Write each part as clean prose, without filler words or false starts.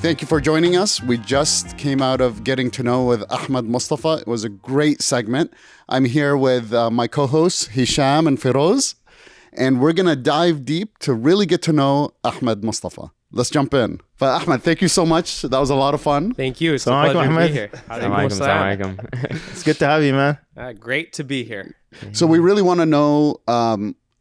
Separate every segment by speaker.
Speaker 1: Thank you for joining us. We just came out of Getting to Know with Ahmed Mostafa. It was a great segment. I'm here with my co-hosts, Hisham and Feroz, and we're going to dive deep to really get to know Ahmed Mostafa. Let's jump in. But Ahmed, thank you so much. That was a lot of fun.
Speaker 2: Thank you. It's a pleasure to be here.
Speaker 3: Assalamualaikum. It's good to have you, man.
Speaker 2: Great to be here.
Speaker 1: So we really want to know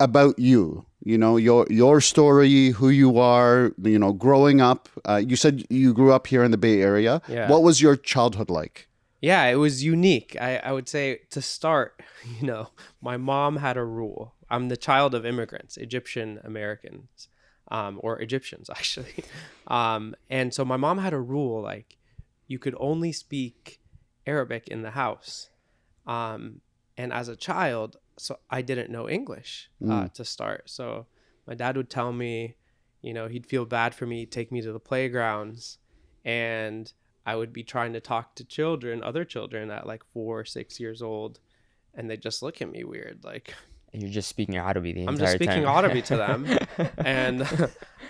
Speaker 1: about you. You know, your story, who you are, you know, growing up. You said you grew up here in the Bay Area.
Speaker 2: Yeah.
Speaker 1: What was your childhood like?
Speaker 2: Yeah, it was unique. I would say to start, you know, my mom had a rule. I'm the child of immigrants, Egyptian Americans, or Egyptians actually. And so my mom had a rule, like you could only speak Arabic in the house. And as a child, so I didn't know English to start. So my dad would tell me, you know, he'd feel bad for me, take me to the playgrounds, and I would be trying to talk to children, other children at like 4 or 6 years old, and they just look at me weird, like
Speaker 3: you're just speaking Arabic the entire time.
Speaker 2: I'm just speaking Arabic to them. And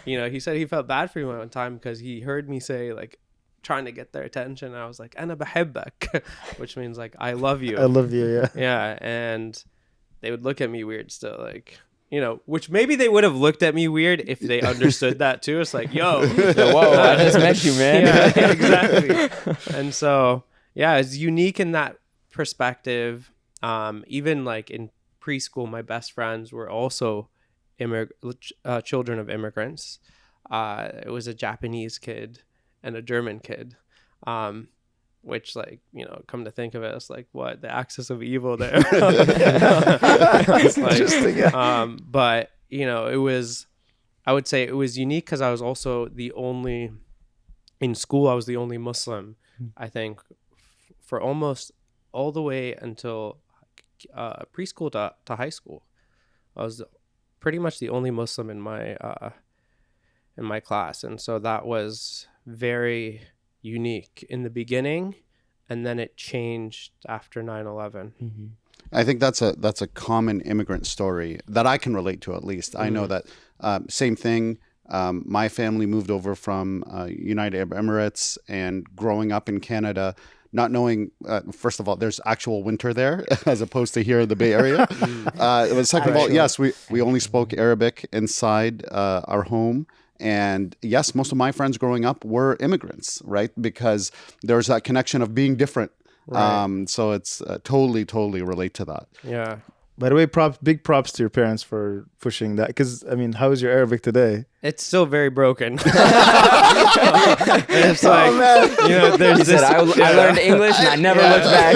Speaker 2: you know, he said he felt bad for me one time because he heard me say, like, trying to get their attention. And I was like, "Ana bahibbak," which means like I love you.
Speaker 4: I love you, yeah.
Speaker 2: Yeah, and they would look at me weird still, like, you know, which maybe they would have looked at me weird if they understood that too. It's like, yo,
Speaker 3: whoa, I just met you, man.
Speaker 2: Yeah, exactly. And so, yeah, it's unique in that perspective. Even like in preschool, my best friends were also children of immigrants. It was a Japanese kid and a German kid. Which, like, you know, come to think of it, it's like, what, the axis of evil there. It's like, interesting, yeah. But, you know, I would say it was unique because I was also in school, I was the only Muslim, I think, for almost all the way until preschool to high school. I was pretty much the only Muslim in my class. And so that was very unique in the beginning, and then it changed after 9/11.
Speaker 3: Mm-hmm.
Speaker 1: I think that's a common immigrant story that I can relate to, at least. I know that same thing. My family moved over from United Arab Emirates, and growing up in Canada, not knowing, first of all, there's actual winter there as opposed to here in the Bay Area. Second of all, yes, we only spoke Arabic inside our home. And yes, most of my friends growing up were immigrants, right? Because there's that connection of being different. Right. So it's totally relate to that.
Speaker 2: Yeah.
Speaker 4: By the way, big props to your parents for pushing that. Because, I mean, how is your Arabic today?
Speaker 2: It's still very broken. It's like, you know, there's this.
Speaker 3: I learned English and I never looked back.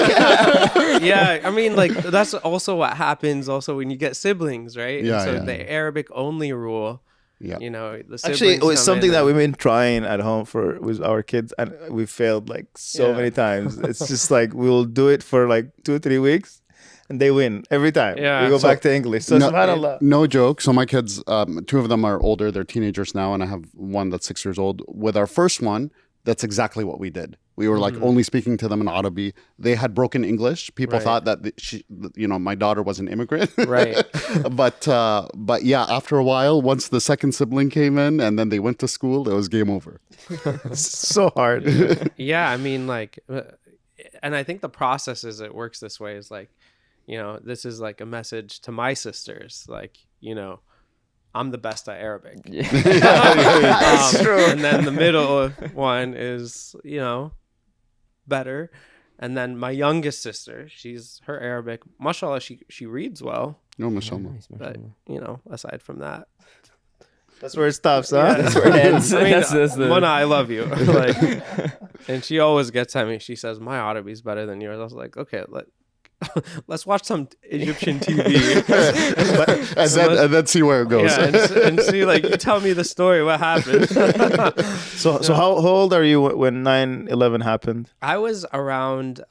Speaker 2: Yeah, I mean, like, that's also what happens also when you get siblings, right?
Speaker 1: Yeah.
Speaker 2: And so
Speaker 1: yeah.
Speaker 2: the Arabic only rule.
Speaker 1: Yeah.
Speaker 2: You know, the
Speaker 4: Actually, it was something that
Speaker 2: we
Speaker 4: we've been trying at home with our kids, and we failed like so many times. It's just like we'll do it for like 2 or 3 weeks, and they win every time.
Speaker 2: Yeah.
Speaker 4: We go back to English. So subhanAllah.
Speaker 1: No joke. So my kids, 2 of them are older. They're teenagers now, and I have one that's 6 years old. With our first one, that's exactly what we did. We were like only speaking to them in Arabic. They had broken English. People thought that my daughter was an immigrant.
Speaker 2: Right.
Speaker 1: But yeah, after a while, once the second sibling came in and then they went to school, it was game over.
Speaker 4: So hard.
Speaker 2: Yeah, I mean, like, and I think the process is it works this way is like, you know, this is like a message to my sisters, like, you know, I'm the best at Arabic.
Speaker 3: Yeah.
Speaker 4: That's true.
Speaker 2: And then the middle one is, you know, better. And then my youngest sister, her Arabic, mashallah, she reads well.
Speaker 1: No, mashallah.
Speaker 3: Nice,
Speaker 2: But, you know, aside from that.
Speaker 4: That's where it stops, huh?
Speaker 3: That's where it ends.
Speaker 2: I mean,
Speaker 3: That's the...
Speaker 2: Mona, I love you. Like, and she always gets at me. She says, my Arabic is better than yours. I was like, okay, let's watch some Egyptian TV.
Speaker 1: and then see where it goes.
Speaker 2: Yeah, and see, like, you tell me the story, what happened.
Speaker 4: So how old are you when 9/11 happened?
Speaker 2: I was around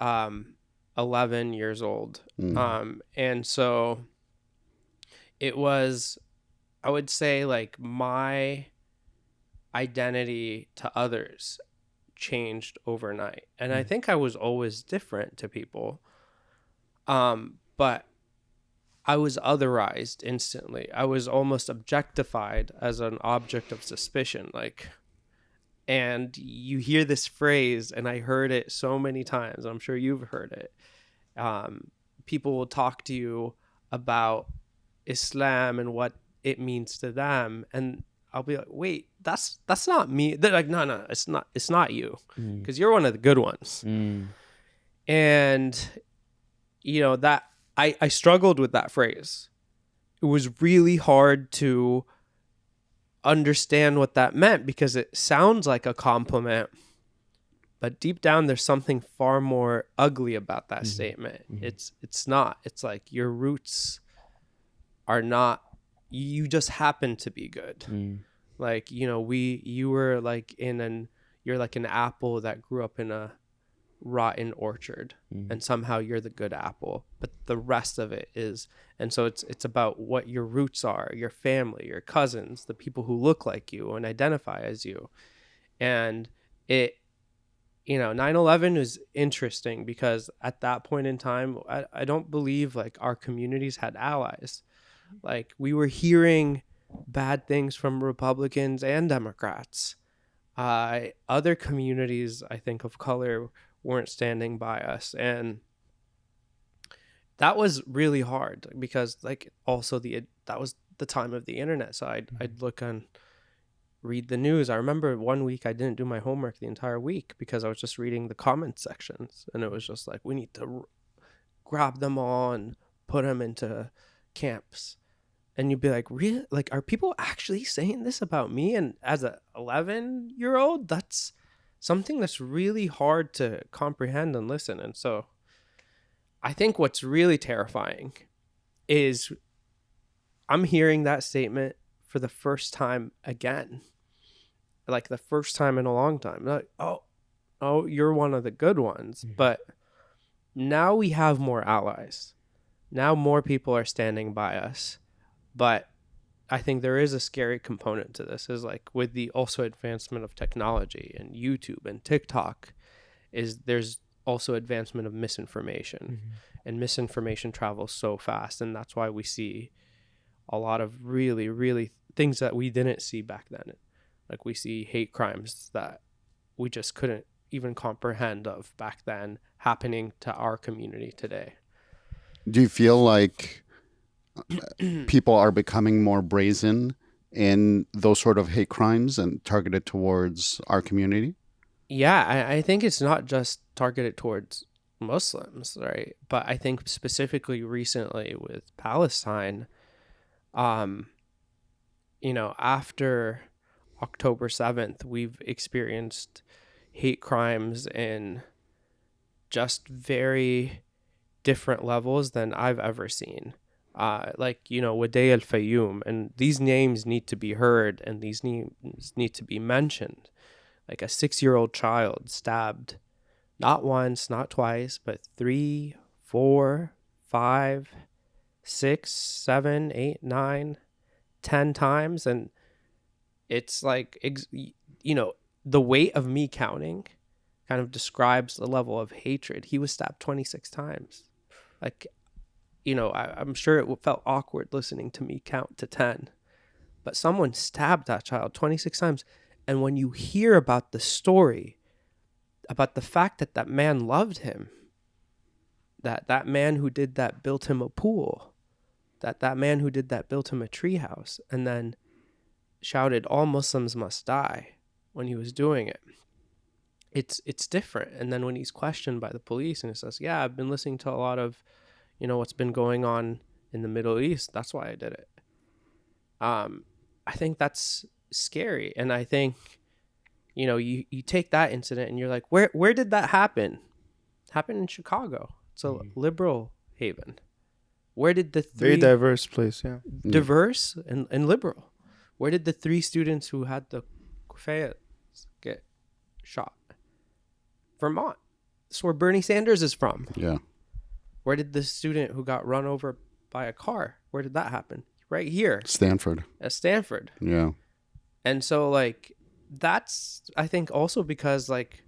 Speaker 2: 11 years old. And so it was, I would say, like, my identity to others changed overnight. And I think I was always different to people. But I was otherized instantly. I was almost objectified as an object of suspicion. Like, And you hear this phrase, and I heard it so many times. I'm sure you've heard it. People will talk to you about Islam and what it means to them, and I'll be like, wait, that's not me. They're like, no, it's not you, because you're one of the good ones. And that I struggled with that phrase. It was really hard to understand what that meant, because it sounds like a compliment, but deep down there's something far more ugly about that statement. It's not. It's like your roots are not, you just happen to be good. Like, you were like you're like an apple that grew up in a rotten orchard, and somehow you're the good apple, but the rest of it is. And so it's about what your roots are, your family, your cousins, the people who look like you and identify as you. And 9/11 is interesting, because at that point in time, I don't believe like our communities had allies. Like, we were hearing bad things from Republicans and Democrats. Other communities, I think, of color weren't standing by us, and that was really hard, because like also that was the time of the internet, so I'd look on, read the news. I remember one week I didn't do my homework the entire week because I was just reading the comment sections, and it was just like, we need to grab them all and put them into camps. And you'd be like, really? Like, are people actually saying this about me? And as a 11-year-old, that's something that's really hard to comprehend and listen. And so I think what's really terrifying is I'm hearing that statement for the first time again, like the first time in a long time. Like, oh, you're one of the good ones. But now we have more allies. Now more people are standing by us. But I think there is a scary component to this, is like with the also advancement of technology and YouTube and TikTok, there's also advancement of misinformation, and misinformation travels so fast. And that's why we see a lot of really, really things that we didn't see back then. Like, we see hate crimes that we just couldn't even comprehend of back then happening to our community today.
Speaker 1: Do you feel like people are becoming more brazen in those sort of hate crimes and targeted towards our community?
Speaker 2: Yeah, I think it's not just targeted towards Muslims, right? But I think specifically recently with Palestine, after October 7th, we've experienced hate crimes in just very different levels than I've ever seen. Wadai al-Fayoum, and these names need to be heard, and these names need to be mentioned. Like, a 6-year-old child stabbed not once, not twice, but 3, 4, 5, 6, 7, 8, 9, 10 times. And it's like, the weight of me counting kind of describes the level of hatred. He was stabbed 26 times. Like, I'm sure it felt awkward listening to me count to 10, but someone stabbed that child 26 times. And when you hear about the story, about the fact that that man loved him, that man who did that built him a pool, that man who did that built him a treehouse, and then shouted, "All Muslims must die," when he was doing it, it's different. And then when he's questioned by the police and he says, "Yeah, I've been listening to a lot of what's been going on in the Middle East. That's why I did it." I think that's scary. And I think, you take that incident and you're like, where did that happen? It happened in Chicago. It's a liberal haven. Where did the three...
Speaker 4: Very diverse place, yeah.
Speaker 2: Diverse and liberal. Where did the 3 students who had the kufayas get shot? Vermont. That's where Bernie Sanders is from.
Speaker 1: Yeah.
Speaker 2: Where did the student who got run over by a car, where did that happen? Right here.
Speaker 1: Stanford.
Speaker 2: At Stanford.
Speaker 1: Yeah.
Speaker 2: And so, like, that's, I think, also because, like,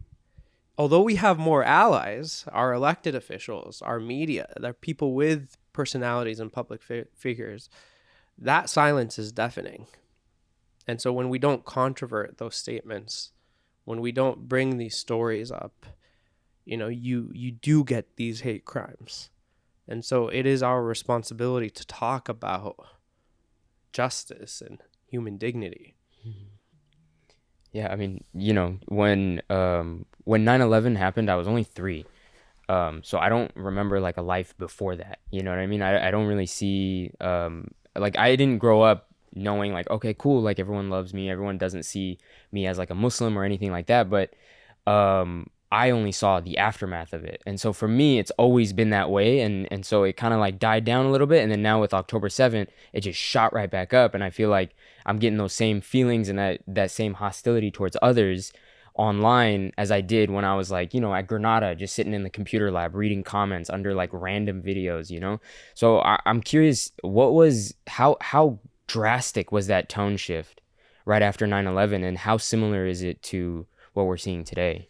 Speaker 2: although we have more allies, our elected officials, our media, they're people with personalities and public figures, that silence is deafening. And so when we don't controvert those statements, when we don't bring these stories up, you do get these hate crimes. And so it is our responsibility to talk about justice and human dignity.
Speaker 3: Yeah, I mean, when 9/11 happened, I was only 3. So I don't remember like a life before that. You know what I mean? I don't really see like I didn't grow up knowing like, okay, cool, like everyone loves me, everyone doesn't see me as like a Muslim or anything like that, but I only saw the aftermath of it. And so for me, it's always been that way. And so it kind of like died down a little bit. And then now with October 7th, it just shot right back up. And I feel like I'm getting those same feelings and that same hostility towards others online as I did when I was like, at Granada, just sitting in the computer lab, reading comments under like random videos. So I'm curious, how drastic was that tone shift right after 9/11, and how similar is it to what we're seeing today?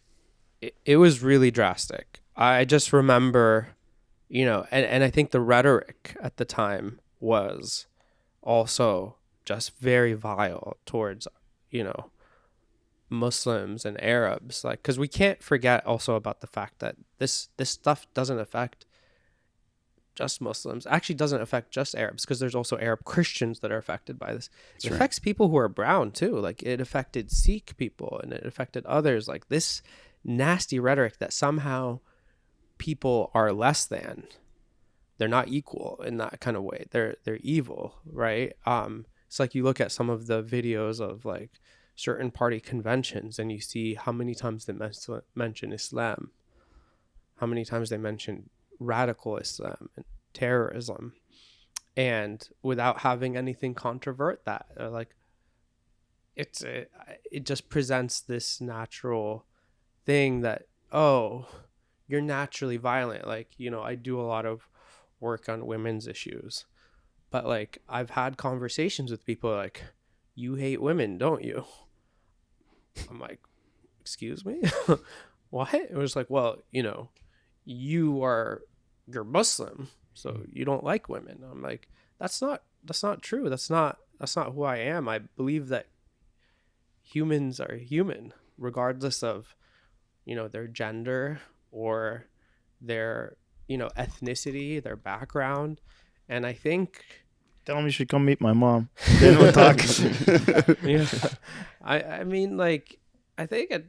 Speaker 2: It was really drastic. I just remember, and I think the rhetoric at the time was also just very vile towards, Muslims and Arabs. Like, because we can't forget also about the fact that this stuff doesn't affect just Muslims. Actually doesn't affect just Arabs, because there's also Arab Christians that are affected by this. It affects people who are brown too. Like, it affected Sikh people and it affected others. Like, this nasty rhetoric that somehow people are less than, they're not equal in that kind of way, they're evil, right? It's like you look at some of the videos of like certain party conventions and you see how many times they mention Islam, how many times they mention radical Islam and terrorism, and without having anything controvert that, like it just presents this natural thing that, oh, you're naturally violent. Like, I do a lot of work on women's issues, but like I've had conversations with people like, you hate women, don't you? I'm like, excuse me? What? It was like, well, you're Muslim, so you don't like women. I'm like, that's not true. That's not who I am. I believe that humans are human regardless of their gender or their ethnicity, their background. And I think,
Speaker 4: tell me you should come meet my mom, then we'll talk.
Speaker 2: I mean, like, I think at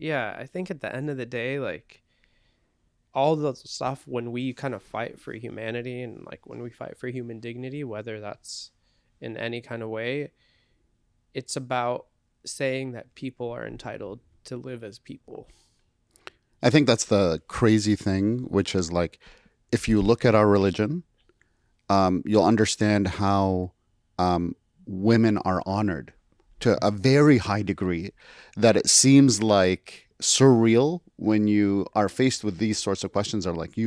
Speaker 2: the end of the day, like, all the stuff, when we kind of fight for humanity and like when we fight for human dignity, whether that's in any kind of way, it's about saying that people are entitled to live as people.
Speaker 1: I think that's the crazy thing, which is like, if you look at our religion, you'll understand how women are honored to a very high degree, that it seems like surreal when you are faced with these sorts of questions. Are like, do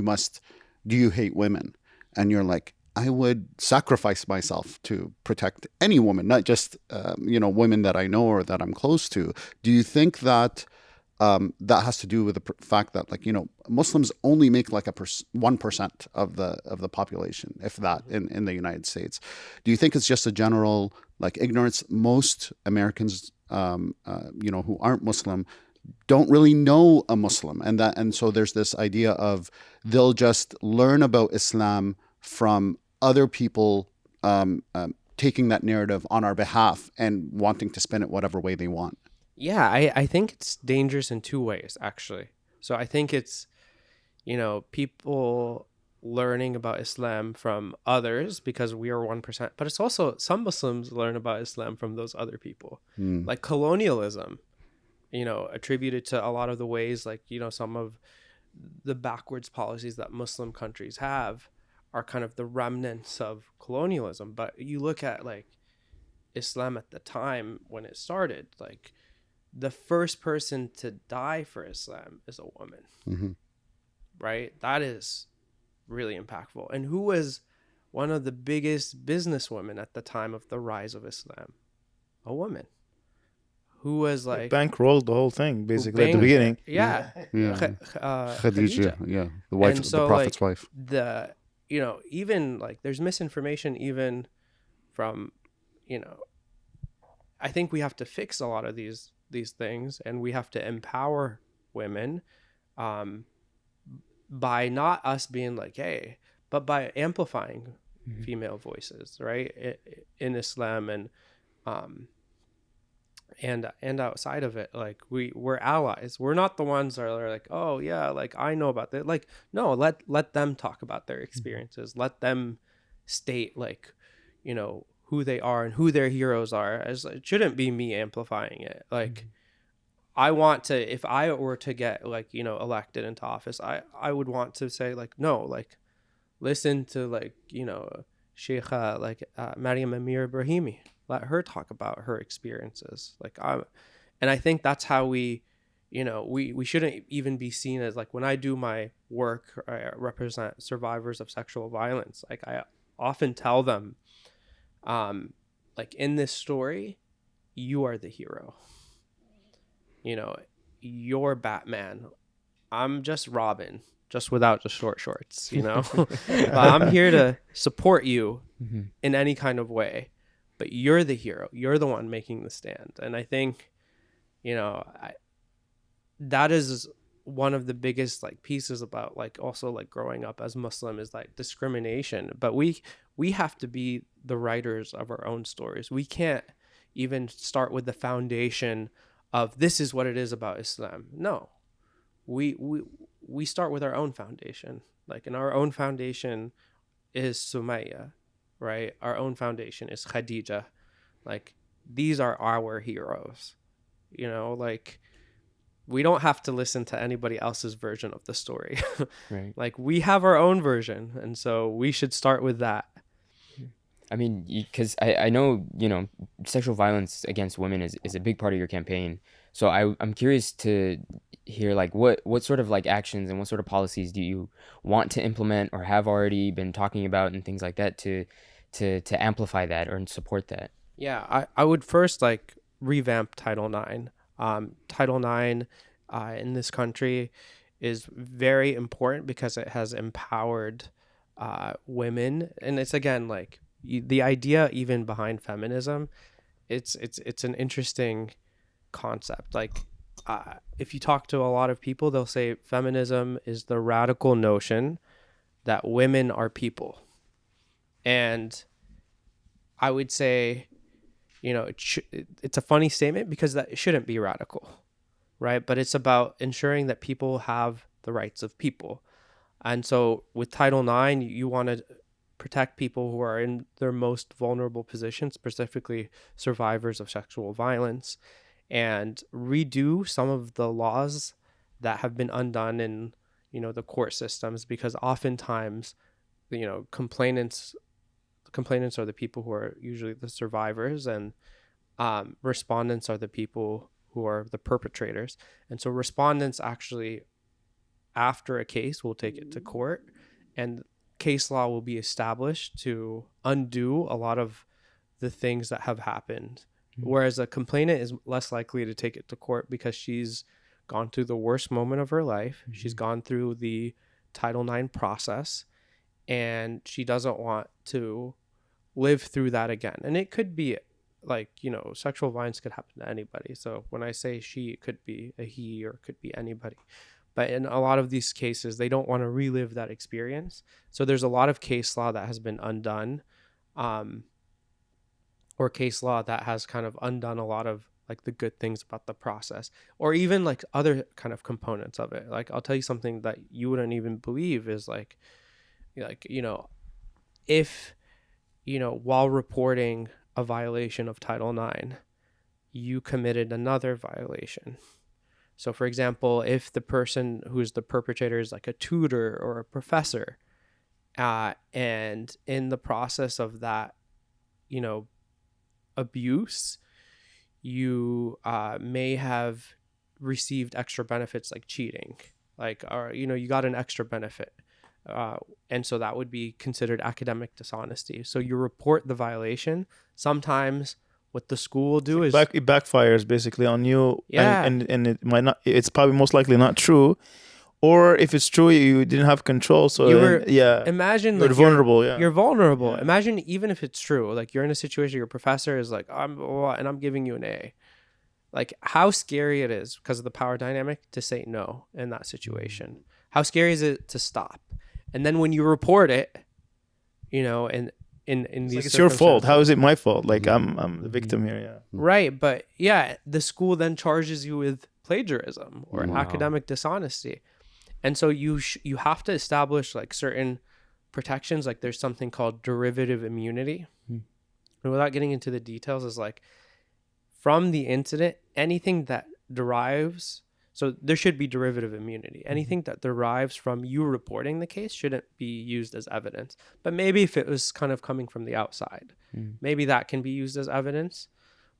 Speaker 1: you hate women? And you're like, I would sacrifice myself to protect any woman, not just women that I know or that I'm close to. Do you think that that has to do with the fact that, like, Muslims only make like 1% of the population, if that, in the United States? Do you think it's just a general like ignorance? Most Americans, who aren't Muslim, don't really know a Muslim, and so there's this idea of they'll just learn about Islam from other people taking that narrative on our behalf and wanting to spin it whatever way they want.
Speaker 2: Yeah, I think it's dangerous in two ways, actually. So I think it's, people learning about Islam from others because we are 1%, but it's also some Muslims learn about Islam from those other people. Like colonialism, attributed to a lot of the ways, like, some of the backwards policies that Muslim countries have are kind of the remnants of colonialism. But you look at like Islam at the time when it started, like the first person to die for Islam is a woman, right? That is really impactful. And who was one of the biggest businesswomen at the time of the rise of Islam? A woman. Who was like
Speaker 4: bankrolled the whole thing basically at the beginning.
Speaker 2: Yeah.
Speaker 1: Khadija, the wife,
Speaker 2: and so,
Speaker 1: the Prophet's
Speaker 2: like,
Speaker 1: wife.
Speaker 2: Even like there's misinformation even from, I think we have to fix a lot of these these things, and we have to empower women by not us being like, hey, but by amplifying female voices, right, in Islam and outside of it. Like we're allies. We're not the ones that are like, oh yeah, like I know about that. Like, no, let them talk about their experiences. Let them state, like, you know, who they are and who their heroes are. As it shouldn't be me amplifying it. Like I want to, if I were to get, like, you know, elected into office, I would want to say, like, no, like, listen to, like, you know, Sheikha, like Maryam Amir Ibrahimi. Let her talk about her experiences. Like, and I think that's how we, you know, we shouldn't even be seen as, like, when I do my work, I represent survivors of sexual violence. Like, I often tell them, like, in this story, you are the hero. You know, you're Batman. I'm just Robin, just without the short shorts, you know. But I'm here to support you in any kind of way. But you're the hero. You're the one making the stand. And I think, you know, that is one of the biggest, like, pieces about, like, also, like, growing up as Muslim is, like, discrimination. But we have to be the writers of our own stories. We can't even start with the foundation of this is what it is about Islam. No, we start with our own foundation. Like, and our own foundation is Sumayya, right? Our own foundation is Khadija. Like, these are our heroes, you know, like, we don't have to listen to anybody else's version of the story.
Speaker 3: Right.
Speaker 2: Like, we have our own version. And so we should start with that.
Speaker 3: I mean, because I know, you know, sexual violence against women is a big part of your campaign. So I'm curious to hear, like, what sort of, like, actions and what sort of policies do you want to implement or have already been talking about and things like that to amplify that or support that?
Speaker 2: Yeah, I would first, like, revamp Title IX. Title IX in this country is very important because it has empowered women. And it's, again, like, the idea even behind feminism, it's an interesting concept. Like, if you talk to a lot of people, they'll say feminism is the radical notion that women are people. And I would say, you know, it's a funny statement because that it shouldn't be radical, right? But it's about ensuring that people have the rights of people. And so with Title IX, you want to protect people who are in their most vulnerable positions, specifically survivors of sexual violence, and redo some of the laws that have been undone in, you know, the court systems, because oftentimes, you know, complainants are the people who are usually the survivors, and respondents are the people who are the perpetrators. And so respondents actually, after a case, will take it to court, and case law will be established to undo a lot of the things that have happened. Whereas a complainant is less likely to take it to court because she's gone through the worst moment of her life. She's gone through the Title IX process, and she doesn't want to live through that again. And it could be, like, you know, sexual violence could happen to anybody. So when I say she, it could be a he or it could be anybody. But in a lot of these cases, they don't want to relive that experience. So there's a lot of case law that has been undone, or case law that has kind of undone a lot of, like, the good things about the process, or even, like, other kind of components of it. Like, I'll tell you something that you wouldn't even believe is, like, you know, if, you know, while reporting a violation of Title IX, you committed another violation. So, for example, if the person who's the perpetrator is, like, a tutor or a professor, and in the process of that, you know, abuse, you may have received extra benefits, like cheating, like, or, you know, you got an extra benefit. And so that would be considered academic dishonesty. So you report the violation. Sometimes what the school will do is
Speaker 4: it backfires basically on you.
Speaker 2: Yeah.
Speaker 4: And it might not, it's probably most likely not true. Or if it's true, you didn't have control. So
Speaker 2: you
Speaker 4: then,
Speaker 2: were,
Speaker 4: yeah,
Speaker 2: imagine,
Speaker 4: you're
Speaker 2: like,
Speaker 4: vulnerable.
Speaker 2: You're vulnerable.
Speaker 4: Yeah.
Speaker 2: Imagine even if it's true, like, you're in a situation, your professor is like, I'm giving you an A. Like how scary it is because of the power dynamic to say no in that situation. How scary is it to stop? And then when you report it, you know, and in
Speaker 4: It's
Speaker 2: these
Speaker 4: like it's your fault.
Speaker 2: circumstances-
Speaker 4: How is it my fault? Like I'm the victim here. Yeah.
Speaker 2: Right, but yeah, the school then charges you with plagiarism or
Speaker 3: Wow.
Speaker 2: academic dishonesty. And so you have to establish like certain protections, like there's something called derivative immunity. And without getting into the details, is like from the incident, anything that derives, so there should be derivative immunity. Anything that derives from you reporting the case shouldn't be used as evidence. But maybe if it was kind of coming from the outside, maybe that can be used as evidence.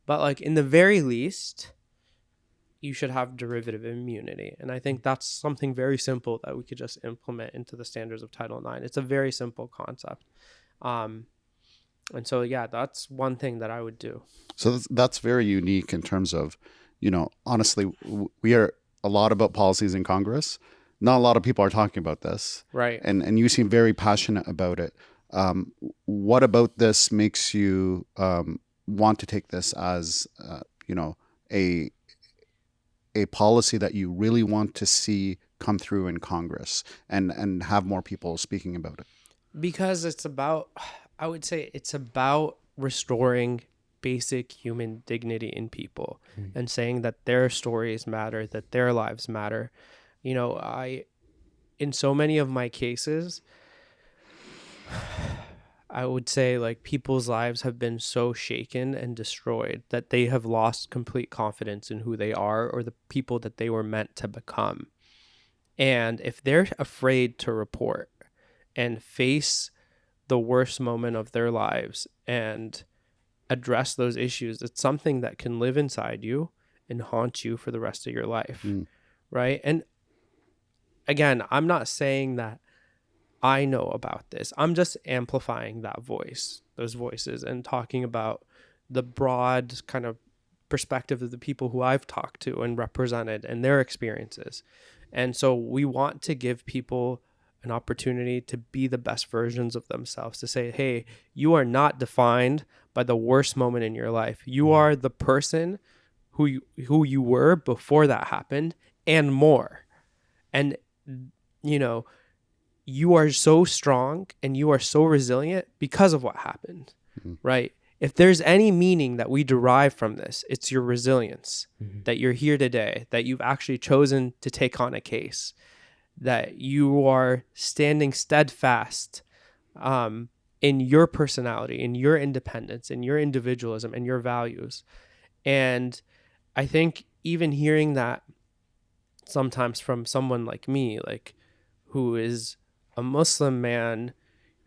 Speaker 2: But like in the very least, you should have derivative immunity. And I think that's something very simple that we could just implement into the standards of Title IX. It's a very simple concept. And so, yeah, that's one thing that I would do.
Speaker 1: So that's very unique in terms of, you know, honestly, we are a lot about policies in Congress. Not a lot of people are talking about this.
Speaker 2: Right.
Speaker 1: And you seem very passionate about it. What about this makes you want to take this as, you know, a policy that you really want to see come through in Congress and have more people speaking about it?
Speaker 2: Because it's about, I would say it's about restoring basic human dignity in people and saying that their stories matter, that their lives matter. You know, in so many of my cases, I would say like people's lives have been so shaken and destroyed that they have lost complete confidence in who they are or the people that they were meant to become. And if they're afraid to report and face the worst moment of their lives and address those issues, it's something that can live inside you and haunt you for the rest of your life. Right. And again, I'm not saying that I know about this. I'm just amplifying that voice, those voices, and talking about the broad kind of perspective of the people who I've talked to and represented and their experiences. And so we want to give people an opportunity to be the best versions of themselves, to say, hey, you are not defined by the worst moment in your life. You are the person who you were before that happened and more. And, you know, you are so strong and you are so resilient because of what happened, right? If there's any meaning that we derive from this, it's your resilience, that you're here today, that you've actually chosen to take on a case, that you are standing steadfast in your personality, in your independence, in your individualism, and your values. And I think even hearing that sometimes from someone like me, like who is a Muslim man,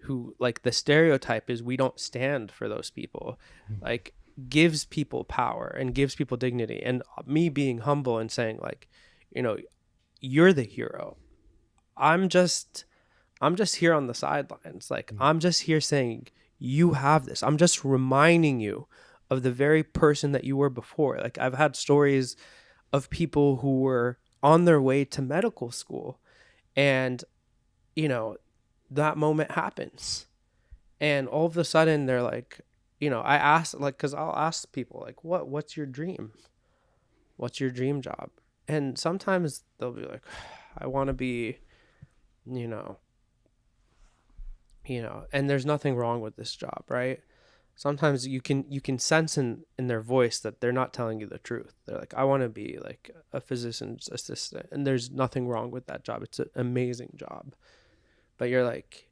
Speaker 2: who like the stereotype is we don't stand for those people, like gives people power and gives people dignity. And me being humble and saying like, you know, you're the hero. I'm just here on the sidelines. Like I'm just here saying you have this. I'm just reminding you of the very person that you were before. Like I've had stories of people who were on their way to medical school and, you know, that moment happens and all of a sudden they're like, you know, I ask like, cause I'll ask people like, what's your dream? What's your dream job? And sometimes they'll be like, I want to be, you know, and there's nothing wrong with this job, right? Sometimes you can sense in their voice that they're not telling you the truth. They're like, I want to be like a physician's assistant, and there's nothing wrong with that job. It's an amazing job. But you're like,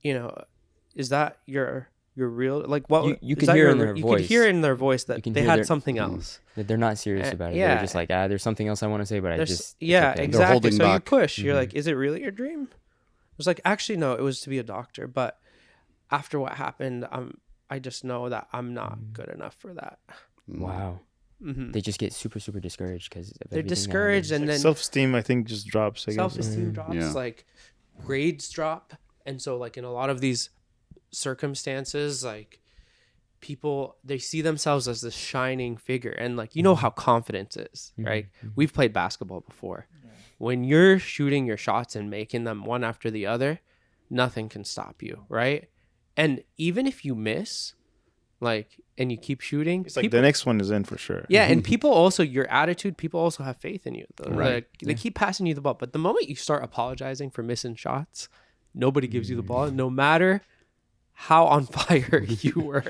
Speaker 2: you know, is that your real, like what
Speaker 3: you could hear in their
Speaker 2: you
Speaker 3: voice.
Speaker 2: could hear in their voice that they had something else.
Speaker 3: That they're not serious about it.
Speaker 2: yeah.
Speaker 3: They're just like, there's something else I want to say, but
Speaker 2: yeah,
Speaker 3: it's okay.
Speaker 2: exactly.
Speaker 1: holding
Speaker 2: So you
Speaker 1: back.
Speaker 2: push. You're like, is it really your dream? It was like, actually, no, it was to be a doctor. But after what happened, I just know that I'm not good enough for that.
Speaker 3: Wow. They just get super, super discouraged because
Speaker 2: They're discouraged, and then
Speaker 4: Self-esteem, I think, just drops. I guess.
Speaker 2: self-esteem drops,
Speaker 1: Yeah.
Speaker 2: like grades drop. And so like in a lot of these circumstances, like people, they see themselves as this shining figure. And like, you know how confidence is, right? We've played basketball before. When you're shooting your shots and making them one after the other, nothing can stop you, right? And even if you miss, like, and you keep shooting,
Speaker 4: It's like the next one is in for sure.
Speaker 2: yeah, and people also, your attitude, people also have faith in you.
Speaker 1: Right.
Speaker 2: Like, they keep passing you the ball, but the moment you start apologizing for missing shots, nobody gives you the ball, no matter how on fire you were,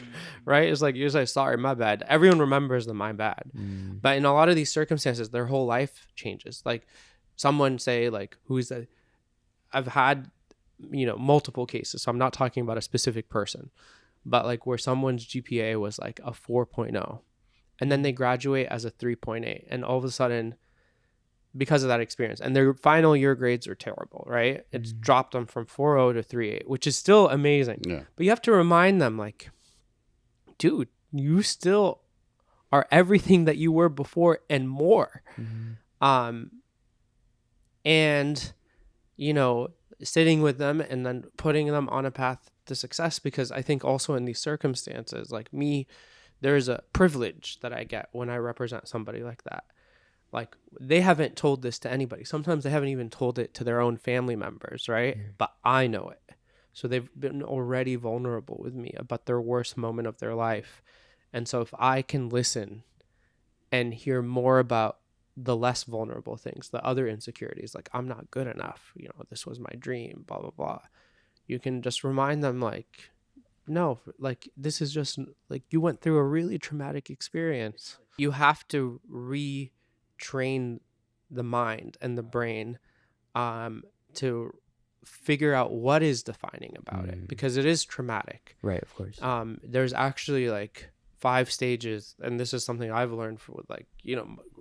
Speaker 2: right? It's like, you're just like, sorry, my bad. Everyone remembers the my bad. But in a lot of these circumstances, their whole life changes. Like, someone say, like, I've had, multiple cases, so I'm not talking about a specific person, but like where someone's GPA was like a 4.0 and then they graduate as a 3.8, and all of a sudden, because of that experience, and their final year grades are terrible, right? It's dropped them from 4.0 to 3.8, which is still amazing.
Speaker 1: Yeah.
Speaker 2: But you have to remind them, like, dude, you still are everything that you were before and more. And, sitting with them and then putting them on a path to success, because I think also in these circumstances, like me, there's a privilege that I get when I represent somebody like that. Like, they haven't told this to anybody. Sometimes they haven't even told it to their own family members, right? But I know it. So they've been already vulnerable with me about their worst moment of their life. And so if I can listen and hear more about the less vulnerable things, the other insecurities, like, I'm not good enough, this was my dream, blah, blah, blah. You can just remind them, like, no, like, this is just, like, you went through a really traumatic experience. You have to retrain the mind and the brain to figure out what is defining about it, because it is traumatic.
Speaker 3: Right, of course.
Speaker 2: There's actually like 5 stages, and this is something I've learned for, like,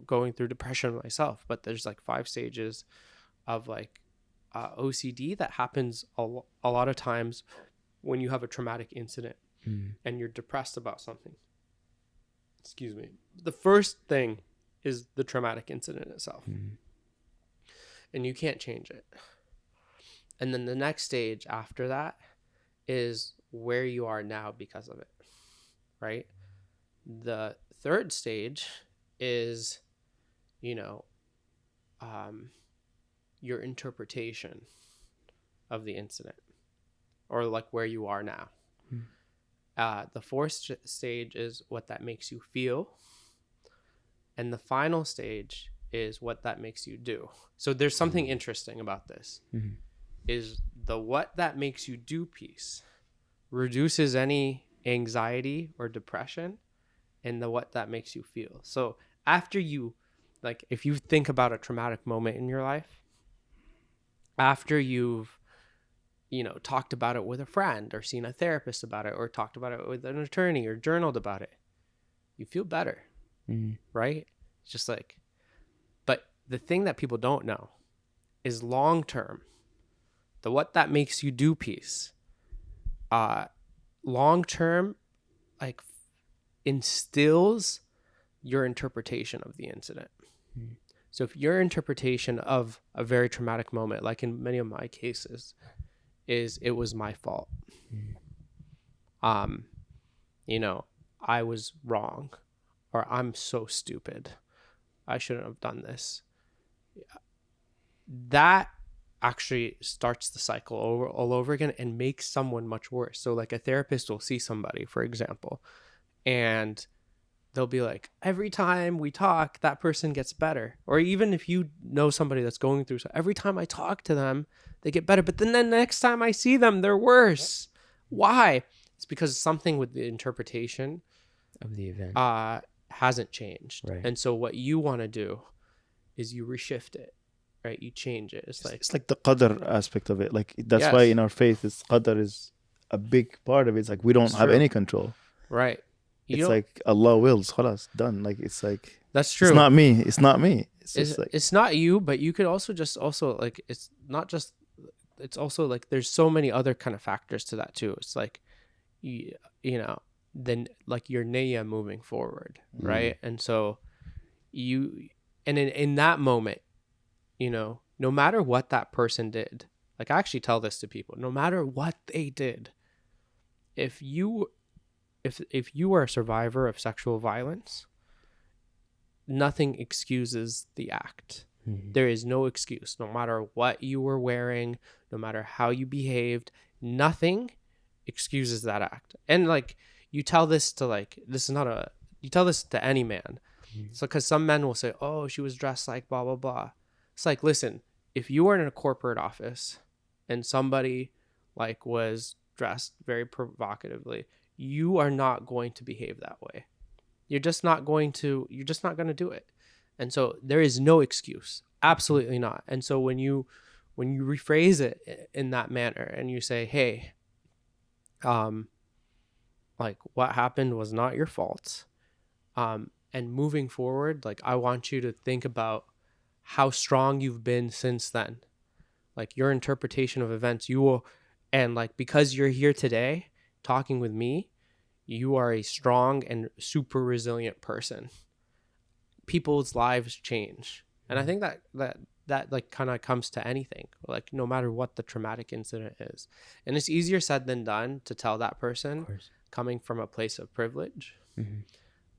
Speaker 2: going through depression myself, but there's like 5 stages of like OCD that happens a lot of times when you have a traumatic incident and you're depressed about something. Excuse me. The first thing is the traumatic incident itself, and you can't change it. And then the next stage after that is where you are now because of it, right? The third stage is, your interpretation of the incident, or like where you are now. The fourth stage is what that makes you feel. And the final stage is what that makes you do. So there's something interesting about this. Is the what that makes you do piece reduces any anxiety or depression, and the what that makes you feel. So after you, like, if you think about a traumatic moment in your life, after you've, talked about it with a friend or seen a therapist about it or talked about it with an attorney or journaled about it, you feel better, right? It's just like, but the thing that people don't know is long term, the what that makes you do piece, long term, like, instills your interpretation of the incident. So if your interpretation of a very traumatic moment, like in many of my cases, is it was my fault, I was wrong, or I'm so stupid, I shouldn't have done this, that actually starts the cycle all over again and makes someone much worse. So like a therapist will see somebody, for example, and they'll be like, every time we talk, that person gets better. Or even if you know somebody that's going through, so every time I talk to them, they get better. But then the next time I see them, they're worse. Why? It's because something with the interpretation
Speaker 3: Of the event.
Speaker 2: hasn't changed.
Speaker 3: Right.
Speaker 2: And so what you want to do is you reshift it, right? You change it. It's like
Speaker 4: the qadr aspect of it. Like, that's
Speaker 2: Yes.
Speaker 4: why in our faith, qadr is a big part of it. It's like we don't
Speaker 2: It's
Speaker 4: have
Speaker 2: true.
Speaker 4: any control.
Speaker 2: right. You
Speaker 4: It's
Speaker 2: don't-
Speaker 4: like Allah wills, khalas, done. Like, it's like,
Speaker 2: that's true.
Speaker 4: it's not me. It's not me. It's
Speaker 2: It's,
Speaker 4: just like,
Speaker 2: it's not you, but you could also like, it's not just, it's also like there's so many other kind of factors to that too. It's like, then like your niyyah moving forward, right? And so in that moment, no matter what that person did, like, I actually tell this to people, no matter what they did, if you are a survivor of sexual violence, nothing excuses the act. There is no excuse, no matter what you were wearing, no matter how you behaved, nothing excuses that act. And like, you tell this to like, this is not a, you tell this to any man. So, because some men will say, oh, she was dressed like blah, blah, blah. It's like, listen, if you were in a corporate office and somebody like was dressed very provocatively, you are not going to behave that way. You're just not going to do it. And so there is no excuse. Absolutely not. And so when you rephrase it in that manner and you say, hey, like what happened was not your fault. And moving forward, like I want you to think about how strong you've been since then. Like your interpretation of events, you will, and like because you're here today talking with me, you are a strong and super resilient person. People's lives change. And I think that like kind of comes to anything, like no matter what the traumatic incident is. And it's easier said than done to tell that person coming from a place of privilege.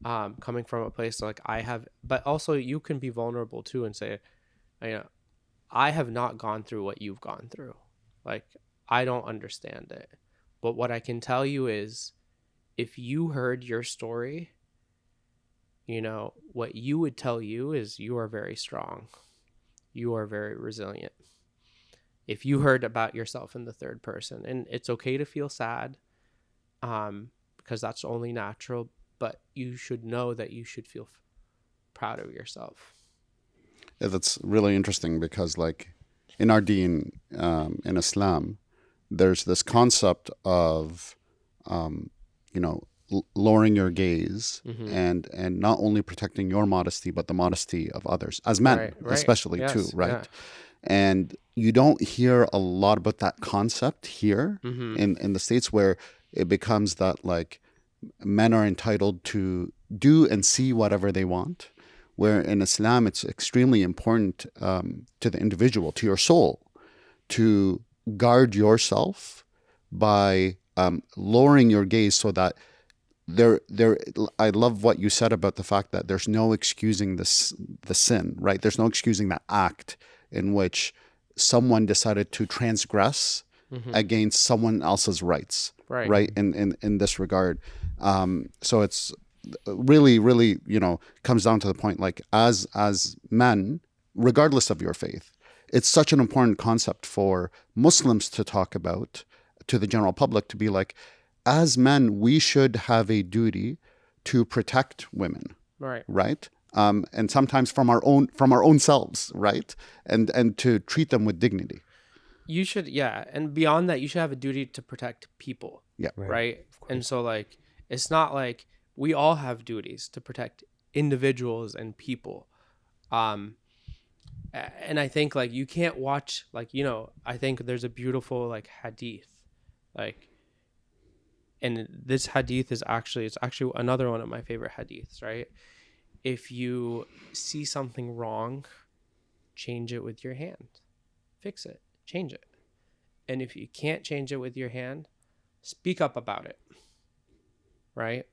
Speaker 2: Coming from a place like I have, but also you can be vulnerable too and say, you know, I have not gone through what you've gone through. Like, I don't understand it. But what I can tell you is if you heard your story, you know, what you would tell you is you are very strong. You are very resilient. If you heard about yourself in the third person, and it's okay to feel sad, because that's only natural, but you should know that you should feel proud of yourself.
Speaker 1: Yeah, that's really interesting because, like, in our deen, in Islam, there's this concept of, you know, lowering your gaze and not only protecting your modesty, but the modesty of others, as men,
Speaker 2: Right.
Speaker 1: especially too, right?
Speaker 2: Yeah.
Speaker 1: And you don't hear a lot about that concept here in the States, where it becomes that, like, men are entitled to do and see whatever they want, where in Islam it's extremely important to the individual, to your soul, to guard yourself by lowering your gaze, so that I love what you said about the fact that there's no excusing the sin, right? There's no excusing that act in which someone decided to transgress against someone else's rights, right? In this regard. So it's really, really, you know, comes down to the point, like, as men, regardless of your faith, it's such an important concept for Muslims to talk about to the general public, to be like, as men, we should have a duty to protect women, right? And sometimes from our own selves, right? And to treat them with dignity.
Speaker 2: You should, yeah. And beyond that, you should have a duty to protect people.
Speaker 1: Yeah.
Speaker 2: Right. And so, like, it's not like we all have duties to protect individuals and people. And I think, like, you can't watch, like, you know, I think there's a beautiful, like, hadith, like, and this hadith is actually, it's actually another one of my favorite hadiths, right? If you see something wrong, change it with your hand, fix it, change it. And if you can't change it with your hand, speak up about it, right?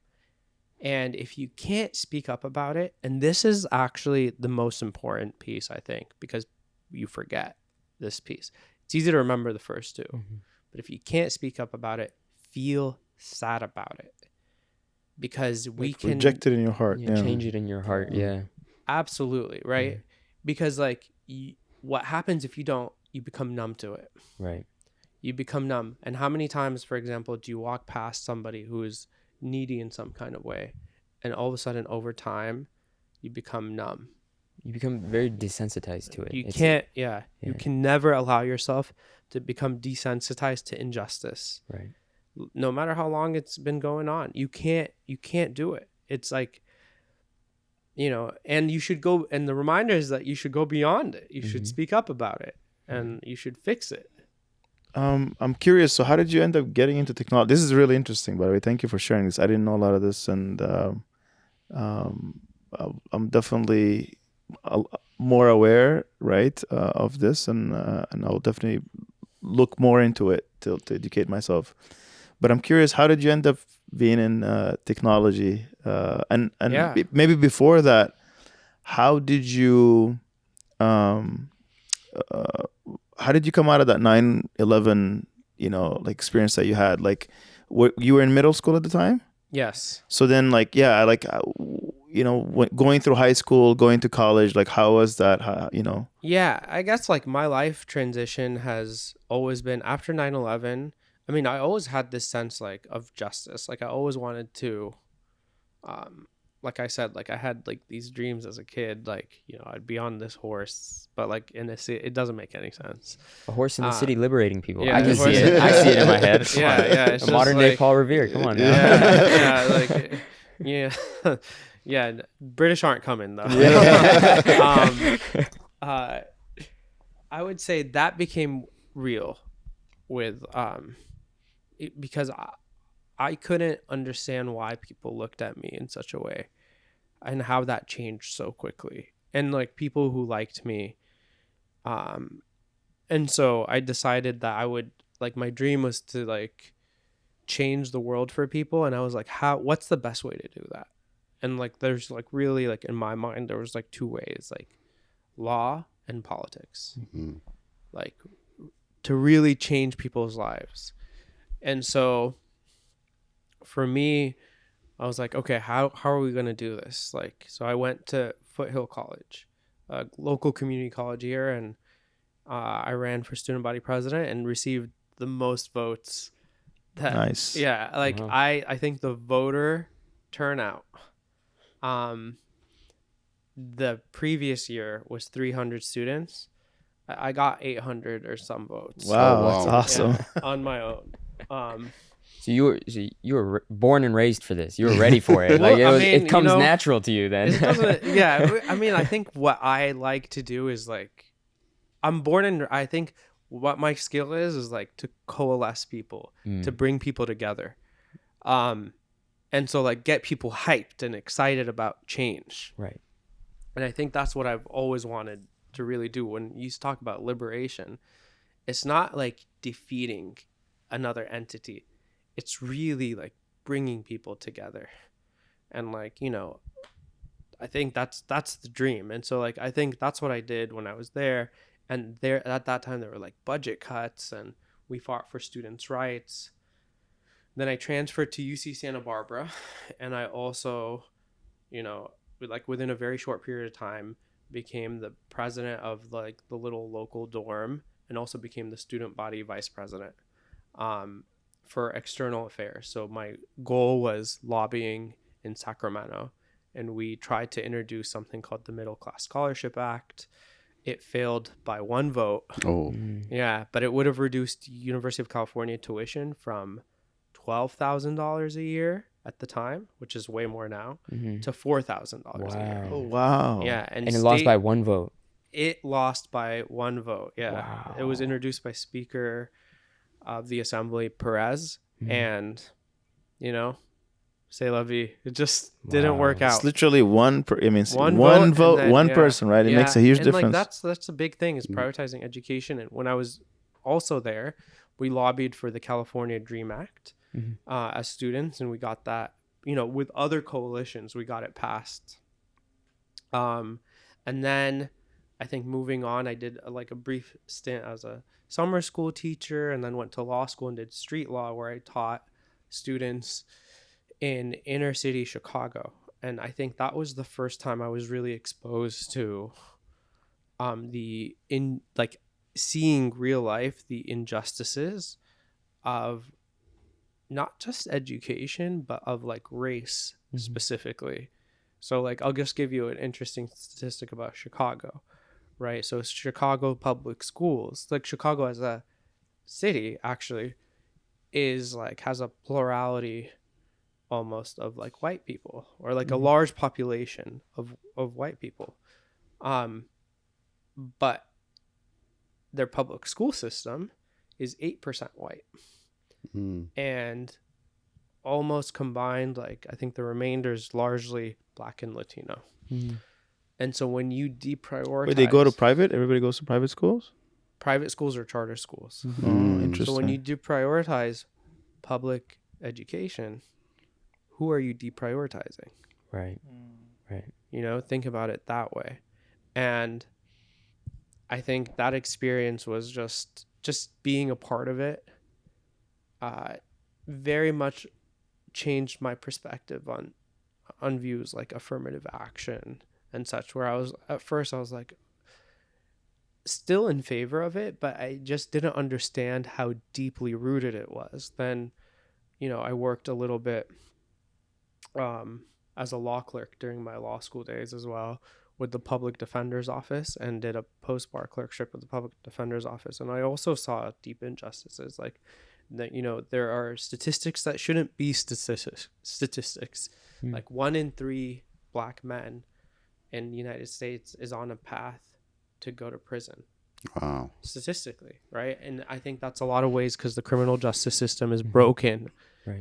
Speaker 2: And if you can't speak up about it, and this is actually the most important piece, I think, because you forget this piece. It's easy to remember the first two, but if you can't speak up about it, feel sad about it, because we can
Speaker 4: reject it in your heart.
Speaker 3: Yeah, change it in your heart. Yeah,
Speaker 2: absolutely, right?
Speaker 3: Yeah.
Speaker 2: Because, like, what happens if you don't? You become numb to it.
Speaker 3: Right.
Speaker 2: You become numb. And how many times, for example, do you walk past somebody who is needy in some kind of way, and all of a sudden, over time, you become numb?
Speaker 3: You become very desensitized to it.
Speaker 2: You can't. You can never allow yourself to become desensitized to injustice.
Speaker 3: Right.
Speaker 2: No matter how long it's been going on, you can't do it. It's like, you know, and you should go, and the reminder is that you should go beyond it. You should speak up about it, and you should fix it.
Speaker 4: I'm curious. So how did you end up getting into technology? This is really interesting, by the way. Thank you for sharing this. I didn't know a lot of this, and I'm definitely more aware, right, of this, and I'll definitely look more into it to educate myself. But I'm curious, how did you end up being in technology? And maybe before that, how did you come out of that 9/11, you know, like experience that you had? Like, you were in middle school at the time?
Speaker 2: Yes.
Speaker 4: So then, like, yeah, like, going through high school, going to college, like, how was that?
Speaker 2: Yeah, I guess like my life transition has always been after 9/11. I mean, I always had this sense like of justice. Like I always wanted to um like I said, like I had like these dreams as a kid, like, I'd be on this horse, but like in a city, it doesn't make any sense.
Speaker 3: A horse in the
Speaker 2: Uh,
Speaker 3: city liberating people.
Speaker 2: yeah,
Speaker 3: I can
Speaker 2: a
Speaker 3: see
Speaker 2: horse
Speaker 3: it.
Speaker 2: in-
Speaker 3: I see it in my head. Come
Speaker 2: Yeah,
Speaker 3: on.
Speaker 2: yeah, it's
Speaker 3: A
Speaker 2: just
Speaker 3: modern day
Speaker 2: like-
Speaker 3: Paul Revere. Come on now.
Speaker 2: Yeah, like yeah. Yeah, British aren't coming though. uh I would say that became real with because I couldn't understand why people looked at me in such a way and how that changed so quickly. And like people who liked me and so I decided that I would like my dream was to like change the world for people, and I was like, what's the best way to do that? And like there's like really like in my mind there was like two ways, like law and politics. Like to really change people's lives. And so for me, I was like, okay, how are we going to do this? Like, so I went to Foothill College, a local community college here, and I ran for student body president and received the most votes.
Speaker 4: Nice.
Speaker 2: Yeah, like
Speaker 3: Wow.
Speaker 2: I think the voter turnout the previous year was 300 students. I got 800 or some votes.
Speaker 4: Wow,
Speaker 1: wow.
Speaker 4: that's awesome.
Speaker 2: Yeah, on my own.
Speaker 3: So you were born and raised for this. You were ready for it.
Speaker 2: Well,
Speaker 3: Like
Speaker 2: I mean,
Speaker 3: it comes natural to you then.
Speaker 2: It doesn't. Yeah, I mean, I think what I like to do is like, I'm born in. I think what my skill is like to coalesce people, to bring people together, and so like get people hyped and excited about change.
Speaker 3: Right.
Speaker 2: And I think that's what I've always wanted to really do. When you talk about liberation, it's not like defeating another entity. It's really like bringing people together. And like, I think that's the dream. And so like, I think that's what I did when I was there. And there at that time, there were like budget cuts and we fought for students' rights. Then I transferred to UC Santa Barbara. And I also, like within a very short period of time, became the president of like the little local dorm and also became the student body vice president for external affairs. So my goal was lobbying in Sacramento, and we tried to introduce something called the Middle Class Scholarship Act. It failed by one vote.
Speaker 1: Oh,
Speaker 2: Yeah, but it would have reduced University of California tuition from $12,000 a year at the time, which is way more now, to $4,000 a year.
Speaker 3: Wow.
Speaker 4: Oh, wow.
Speaker 2: Yeah,
Speaker 3: And it lost by one vote.
Speaker 2: It lost by one vote. Yeah,
Speaker 3: Wow.
Speaker 2: It was introduced by Speaker of the Assembly Perez, and c'est la vie. It just didn't work
Speaker 3: Wow.
Speaker 2: out.
Speaker 4: It's literally one vote,
Speaker 2: and then,
Speaker 4: one
Speaker 2: yeah.
Speaker 4: person, right? It makes a huge
Speaker 2: and
Speaker 4: difference.
Speaker 2: Like that's a big thing is prioritizing education. And when I was also there, we lobbied for the California Dream Act as students, and we got that. With other coalitions, we got it passed. And then I think moving on, I did like a brief stint as a summer school teacher, and then went to law school and did street law, where I taught students in inner city Chicago. And I think that was the first time I was really exposed to seeing real life the injustices of not just education, but of like race specifically. So like I'll just give you an interesting statistic about Chicago, right? So Chicago public schools, like Chicago as a city actually is like has a plurality almost of like white people, or like a large population of white people. But their public school system is 8% white. And almost combined, like I think the remainder is largely Black and Latino. And so when you deprioritize,
Speaker 4: Wait, they go to private? Everybody goes to private schools?
Speaker 2: private schools or charter schools.
Speaker 4: Oh, interesting.
Speaker 2: So when you deprioritize public education, who are you deprioritizing?
Speaker 3: Right.
Speaker 2: Think about it that way. And I think that experience was just being a part of it, very much changed my perspective on views like affirmative action and such, where I was at first I was like still in favor of it, but I just didn't understand how deeply rooted it was. Then, I worked a little bit as a law clerk during my law school days as well, with the public defender's office, and did a post-bar clerkship with the public defender's office. And I also saw deep injustices, like that, there are statistics that shouldn't be statistics. Like 1 in 3 Black men in the United States is on a path to go to prison.
Speaker 1: Wow.
Speaker 2: Statistically, right? And I think that's a lot of ways because the criminal justice system is broken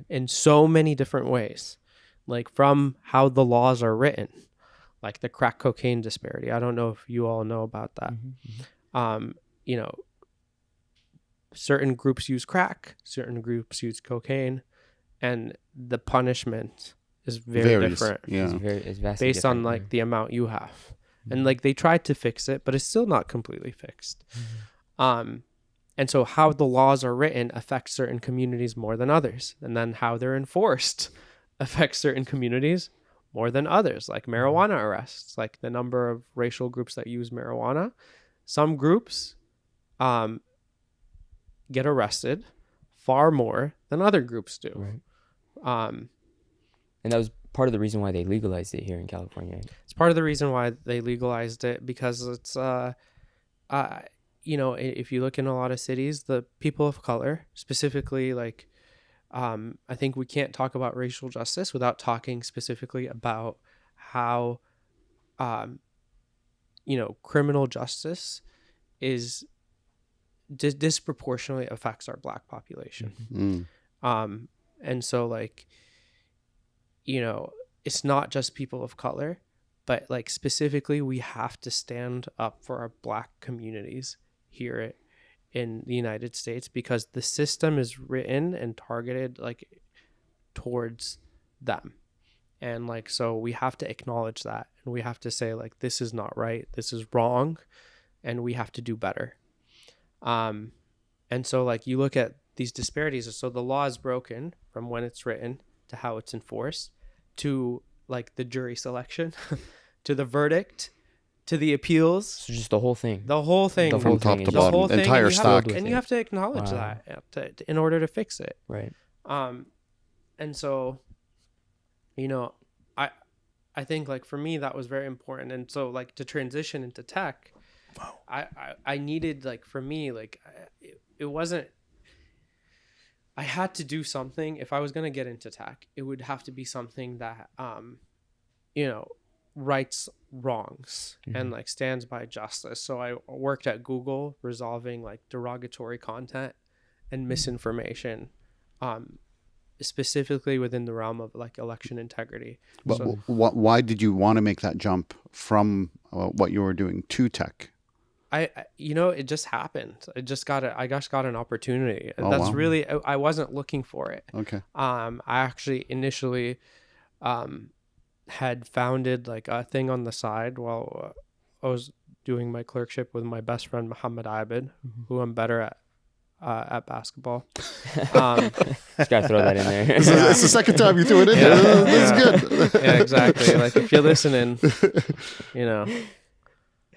Speaker 2: in so many different ways, like from how the laws are written, like the crack cocaine disparity. I don't know if you all know about that. Certain groups use crack, certain groups use cocaine, and the punishment is very different.
Speaker 3: It's vastly
Speaker 2: based
Speaker 3: different,
Speaker 2: on like the amount you have. And like they tried to fix it, but it's still not completely fixed. And so how the laws are written affects certain communities more than others. And then how they're enforced affects certain communities more than others, like marijuana arrests, like the number of racial groups that use marijuana. Some groups get arrested far more than other groups do.
Speaker 3: And that was part of the reason why they legalized it here in California.
Speaker 2: It's part of the reason why they legalized it, because it's if you look in a lot of cities, the people of color, specifically like I think we can't talk about racial justice without talking specifically about how criminal justice is disproportionately affects our Black population. And so like it's not just people of color, but like specifically we have to stand up for our Black communities here in the United States, because the system is written and targeted like towards them. And like, so we have to acknowledge that, and we have to say like, this is not right, this is wrong, and we have to do better. And so like you look at these disparities. So the law is broken from when it's written to how it's enforced, to like the jury selection, to the verdict, to the appeals.
Speaker 3: So just the whole thing.
Speaker 1: From top to bottom, entire stock.
Speaker 2: And you have to acknowledge that in order to fix it.
Speaker 3: Right.
Speaker 2: And so, I think like for me that was very important. And so like to transition into tech, I needed, like, for me, like it wasn't, I had to do something. If I was going to get into tech, it would have to be something that, rights wrongs and like stands by justice. So I worked at Google resolving like derogatory content and misinformation, specifically within the realm of like election integrity.
Speaker 1: But why did you want to make that jump from what you were doing to tech?
Speaker 2: It just happened. I just got an opportunity. That's really, I wasn't looking for it.
Speaker 1: Okay.
Speaker 2: I actually initially had founded like a thing on the side while I was doing my clerkship with my best friend Muhammad Abid, who I'm better at basketball.
Speaker 3: Just gotta throw that in there.
Speaker 1: It's the second time you threw it in there. That's good.
Speaker 2: Yeah, exactly. Like if you're listening,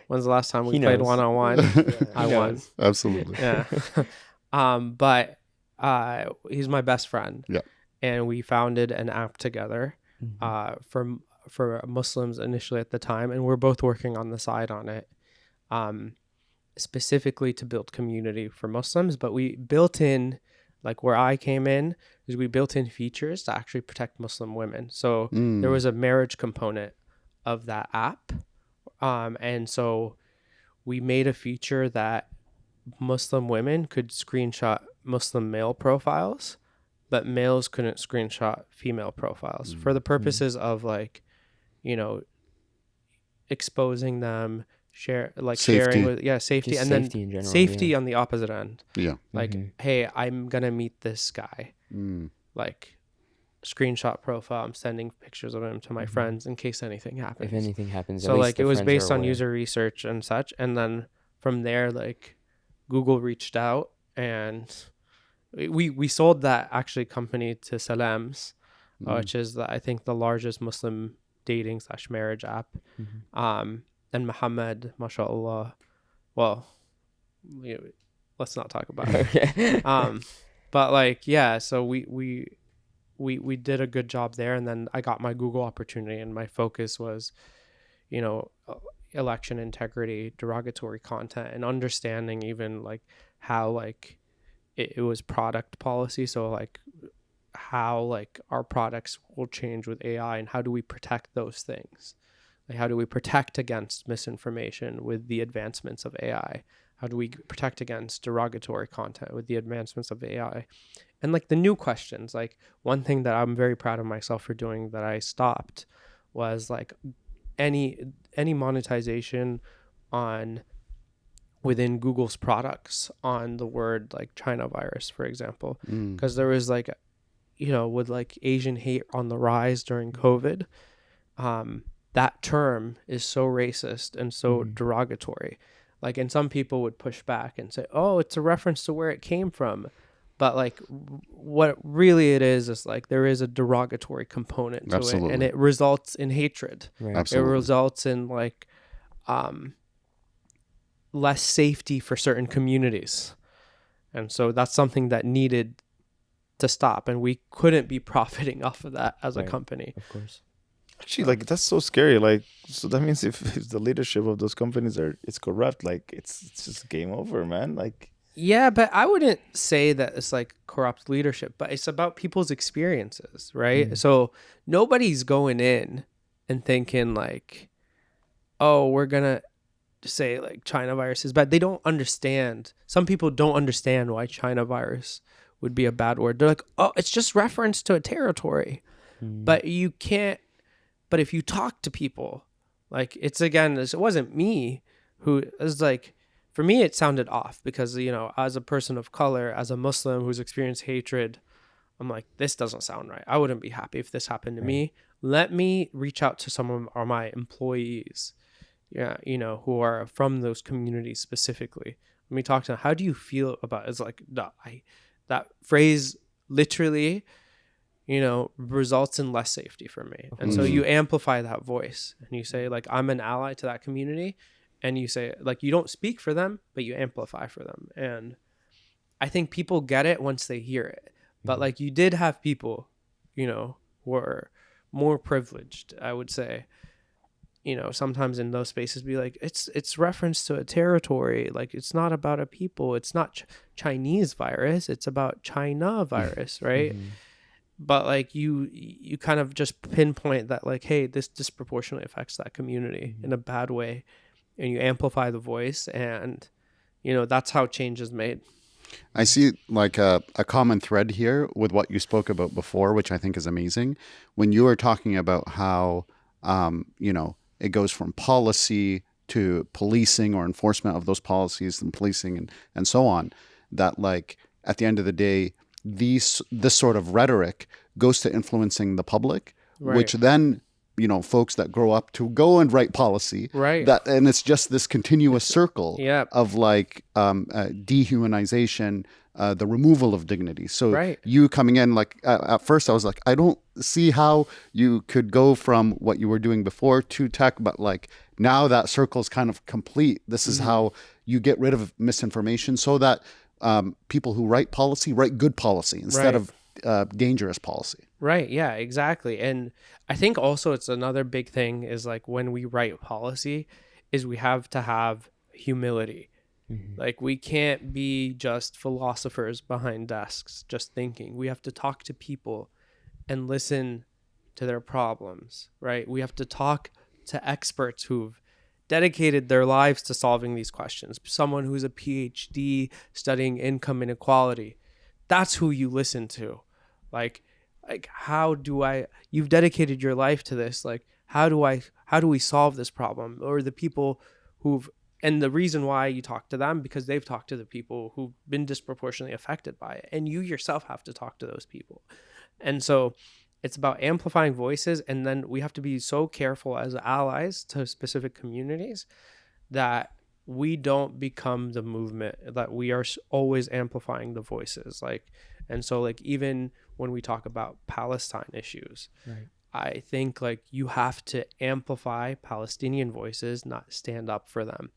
Speaker 2: when's the last time we played one-on-one? I won.
Speaker 1: Absolutely.
Speaker 2: Yeah. But he's my best friend.
Speaker 1: Yeah.
Speaker 2: And we founded an app together for Muslims initially at the time, and we're both working on the side on it, specifically to build community for Muslims. But we built in, like where I came in, is we built in features to actually protect Muslim women. So there was a marriage component of that app. And so we made a feature that Muslim women could screenshot Muslim male profiles, but males couldn't screenshot female profiles for the purposes of like, exposing them, sharing with, safety,
Speaker 3: Just
Speaker 2: and
Speaker 3: safety
Speaker 2: then
Speaker 3: in general,
Speaker 2: safety on the opposite end.
Speaker 1: Yeah.
Speaker 2: Like, hey, I'm going to meet this guy. Like, screenshot profile, I'm sending pictures of him to my friends in case anything happens.
Speaker 3: If anything happens,
Speaker 2: So like it was based on user research and such, and then from there, like Google reached out, and we sold that actually company to Salam's, which is I think the largest Muslim dating / marriage app. And Muhammad, mashallah. Well, let's not talk about it. But like, yeah, so we did a good job there, and then I got my Google opportunity, and my focus was, election integrity, derogatory content, and understanding even like how like it was product policy. So like how like our products will change with AI, and how do we protect those things? Like how do we protect against misinformation with the advancements of AI? How do we protect against derogatory content with the advancements of AI? And like the new questions, like one thing that I'm very proud of myself for doing that I stopped was like any monetization on within Google's products on the word like China virus, for example, because there was like, with like Asian hate on the rise during COVID, that term is so racist and so derogatory. Like, and some people would push back and say, oh, it's a reference to where it came from. But like what really it is like there is a derogatory component to it, and it results in hatred.
Speaker 3: Right.
Speaker 1: Absolutely.
Speaker 2: It results in like less safety for certain communities. And so that's something that needed to stop, and we couldn't be profiting off of that as a company.
Speaker 3: Of course.
Speaker 4: Actually, like that's so scary. Like, so that means if the leadership of those companies it's corrupt, like it's just game over, man. Like,
Speaker 2: yeah, but I wouldn't say that it's like corrupt leadership, but it's about people's experiences, right? So nobody's going in and thinking like, oh, we're gonna say like China virus is bad. They don't understand. Some people don't understand why China virus would be a bad word. They're like, oh, it's just reference to a territory. But you can't. But if you talk to people, like it wasn't me who is like, for me, it sounded off because, as a person of color, as a Muslim who's experienced hatred, I'm like, this doesn't sound right. I wouldn't be happy if this happened to me. Let me reach out to some of my employees, who are from those communities specifically. Let me talk to them. How do you feel about it? It's like, that phrase literally, results in less safety for me. And so you amplify that voice and you say like, I'm an ally to that community. And you say like, you don't speak for them, but you amplify for them. And I think people get it once they hear it. But like you did have people, who were more privileged, I would say, sometimes in those spaces be like, it's reference to a territory. Like it's not about a people. It's not Chinese virus. It's about China virus. Right. But like you kind of just pinpoint that like, hey, this disproportionately affects that community in a bad way, and you amplify the voice, and that's how change is made.
Speaker 1: I see like a common thread here with what you spoke about before, which I think is amazing. When you were talking about how it goes from policy to policing or enforcement of those policies and policing and so on, that like at the end of the day, this sort of rhetoric goes to influencing the public, which then folks that grow up to go and write policy, and it's just this continuous circle of like dehumanization, the removal of dignity. So you coming in, like at first I was like, I don't see how you could go from what you were doing before to tech, but like now that circle's kind of complete. This is how you get rid of misinformation, so that people who write policy write good policy instead of dangerous policy.
Speaker 2: Right. Yeah, exactly. And I think also it's another big thing is like when we write policy is we have to have humility. Like we can't be just philosophers behind desks just thinking. We have to talk to people and listen to their problems, right? We have to talk to experts who've dedicated their lives to solving these questions. Someone who's a PhD studying income inequality. That's who you listen to. Like you've dedicated your life to this. Like, how do we solve this problem? Or the people and the reason why you talk to them, because they've talked to the people who've been disproportionately affected by it. And you yourself have to talk to those people. And so it's about amplifying voices. And then we have to be so careful as allies to specific communities that we don't become the movement, that we are always amplifying the voices. And so like even when we talk about Palestine issues.
Speaker 3: Right.
Speaker 2: I think like you have to amplify Palestinian voices, not stand up for them.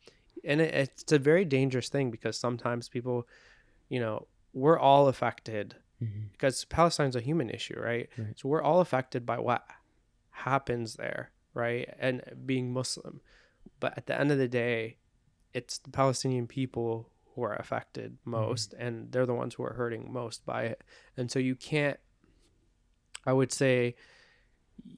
Speaker 2: And it's a very dangerous thing, because sometimes people, you know, we're all affected because Palestine's a human issue, right? So we're all affected by what happens there, right? And being Muslim. But at the end of the day, it's the Palestinian people who are affected most, and they're the ones who are hurting most by it. And so you can't, I would say,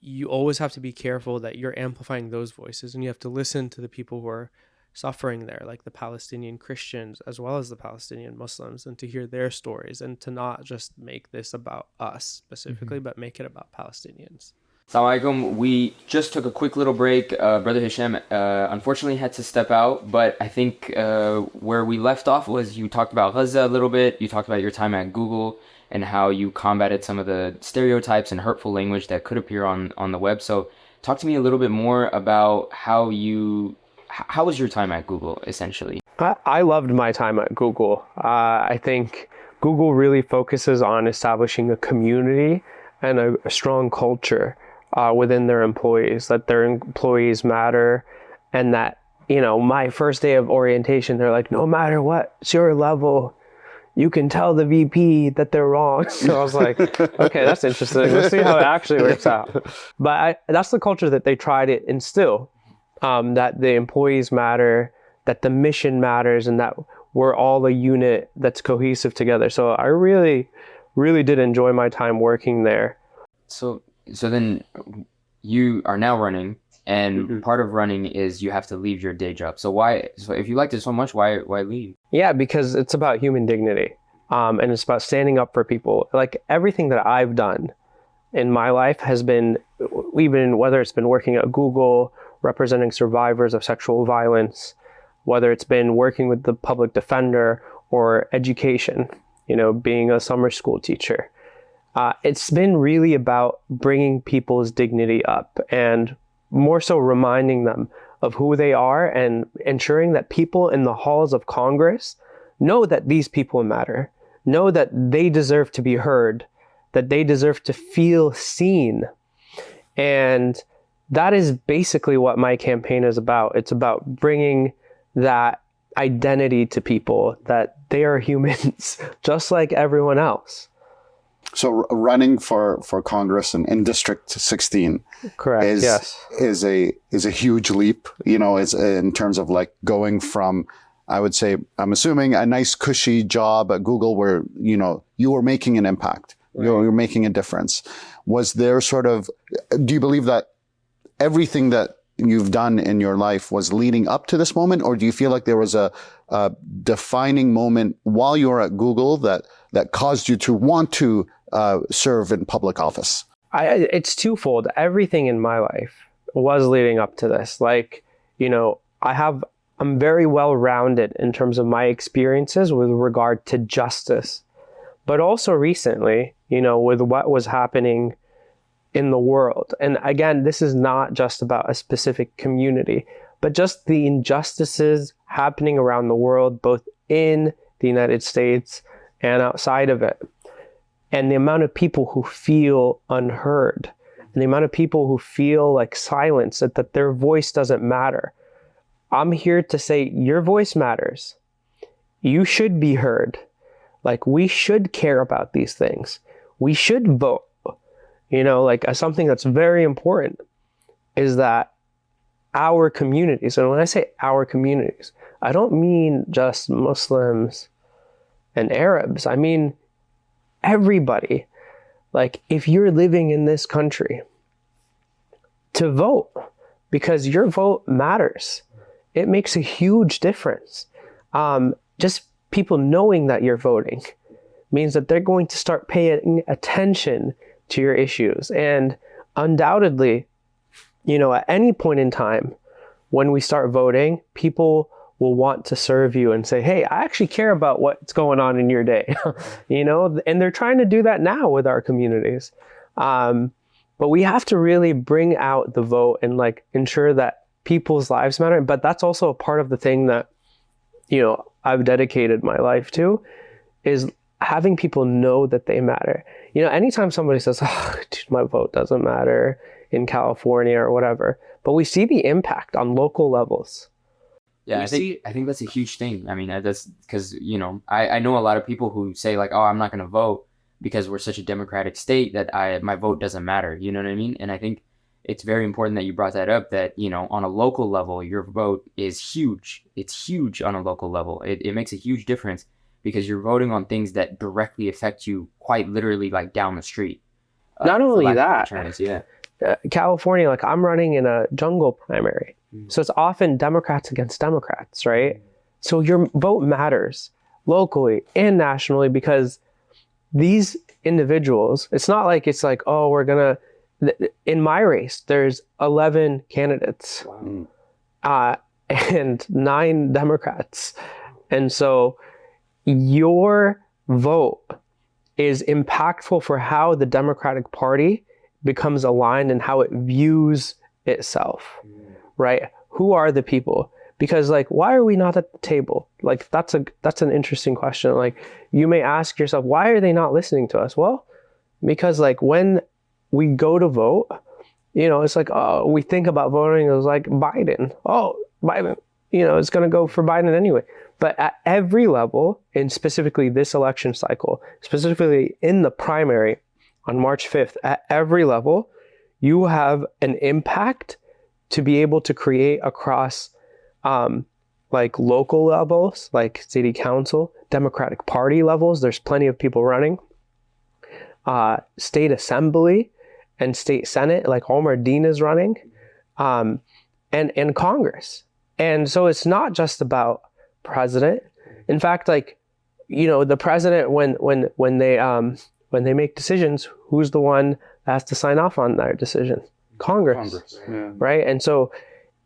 Speaker 2: you always have to be careful that you're amplifying those voices, and you have to listen to the people who are suffering there, like the Palestinian Christians as well as the Palestinian Muslims, and to hear their stories, and to not just make this about us specifically, but make it about Palestinians.
Speaker 3: Assalamu alaikum. We just took a quick little break. Brother Hisham unfortunately had to step out, but I think where we left off was you talked about Gaza a little bit. You talked about your time at Google and how you combated some of the stereotypes and hurtful language that could appear on the web. So talk to me a little bit more about how was your time at Google, essentially?
Speaker 2: I loved my time at Google. I think Google really focuses on establishing a community and a strong culture within their employees, that their employees matter, and that, you know, my first day of orientation, they're like, no matter what, it's your level, you can tell the VP that they're wrong. So I was like, okay, that's interesting. Let's see how it actually works out. But that's the culture that they try to instill, that the employees matter, that the mission matters, and that we're all a unit that's cohesive together. So I really, really did enjoy my time working there.
Speaker 3: So then you are now running, and part of running is you have to leave your day job. So if you liked it so much, why leave?
Speaker 2: Yeah, because it's about human dignity. And it's about standing up for people. Like everything that I've done in my life has been, even whether it's been working at Google, representing survivors of sexual violence, whether it's been working with the public defender or education, you know, being a summer school teacher. It's been really about bringing people's dignity up, and more so reminding them of who they are, and ensuring that people in the halls of Congress know that these people matter, know that they deserve to be heard, that they deserve to feel seen. And that is basically what my campaign is about. It's about bringing that identity to people, that they are humans just like everyone else.
Speaker 1: So running for Congress in District 16,
Speaker 2: correct?
Speaker 1: is a huge leap. You know, is in terms of like going from, I would say, I'm assuming a nice cushy job at Google where, you know, you were making an impact, right. You're making a difference. Was there sort of, do you believe that everything that you've done in your life was leading up to this moment, or do you feel like there was a defining moment while you were at Google that caused you to want to serve in public office?
Speaker 2: It's twofold. Everything in my life was leading up to this. Like, you know, I'm very well rounded in terms of my experiences with regard to justice, but also recently, you know, with what was happening in the world. And again, this is not just about a specific community, but just the injustices happening around the world, both in the United States and outside of it. And the amount of people who feel unheard, and the amount of people who feel like silenced, that their voice doesn't matter. I'm here to say your voice matters. You should be heard. Like, we should care about these things. We should vote. You know, like something that's very important is that our communities, and when I say our communities, I don't mean just Muslims and Arabs. I mean everybody. Like, if you're living in this country, to vote, because your vote matters. It makes a huge difference. Just people knowing that you're voting means that they're going to start paying attention to your issues. And undoubtedly, you know, at any point in time, when we start voting, people will want to serve you and say, hey, I actually care about what's going on in your day, you know, and they're trying to do that now with our communities. But we have to really bring out the vote and like ensure that people's lives matter. But that's also a part of the thing that, you know, I've dedicated my life to, is having people know that they matter. You know, anytime somebody says, oh, dude, my vote doesn't matter in California or whatever, but we see the impact on local levels.
Speaker 3: Yeah, I think that's a huge thing. I mean, that's because, you know, I know a lot of people who say like, oh, I'm not going to vote because we're such a democratic state that my vote doesn't matter. You know what I mean? And I think it's very important that you brought that up, that, you know, on a local level, your vote is huge. It's huge on a local level. It makes a huge difference because you're voting on things that directly affect you quite literally like down the street.
Speaker 2: Not only that, California, like I'm running in a jungle primary. So it's often Democrats against Democrats, right? So your vote matters locally and nationally because these individuals, it's not like it's like, oh, we're going to, in my race, there's 11 candidates and 9 Democrats. And so your vote is impactful for how the Democratic Party becomes aligned and how it views itself. Right? Who are the people? Because like, why are we not at the table? Like, that's an interesting question. Like, you may ask yourself, why are they not listening to us? Well, because like when we go to vote, you know, it's like, oh, we think about voting. It was like Biden. Oh, Biden, you know, it's going to go for Biden anyway. But at every level, and specifically this election cycle, specifically in the primary on March 5th, at every level, you have an impact to be able to create across like local levels, like city council, Democratic Party levels. There's plenty of people running. State assembly and state senate, like Omar Dean is running, and Congress. And so it's not just about president. In fact, like, you know, the president, when they make decisions, who's the one that has to sign off on their decision? Congress. Yeah. Right? And so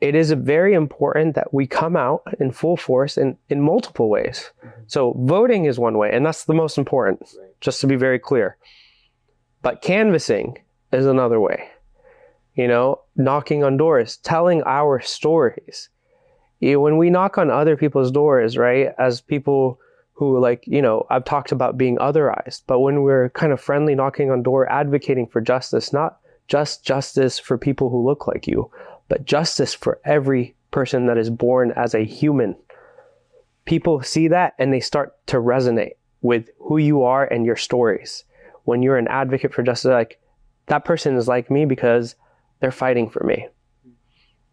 Speaker 2: it is very important that we come out in full force in multiple ways. So voting is one way, and that's the most important, just to be very clear. But canvassing is another way. You know, knocking on doors, telling our stories. You know, when we knock on other people's doors, right, as people who, like, you know, I've talked about being otherized, but when we're kind of friendly knocking on door, advocating for justice, not just justice for people who look like you, but justice for every person that is born as a human. People see that and they start to resonate with who you are and your stories. When you're an advocate for justice, like, that person is like me because they're fighting for me,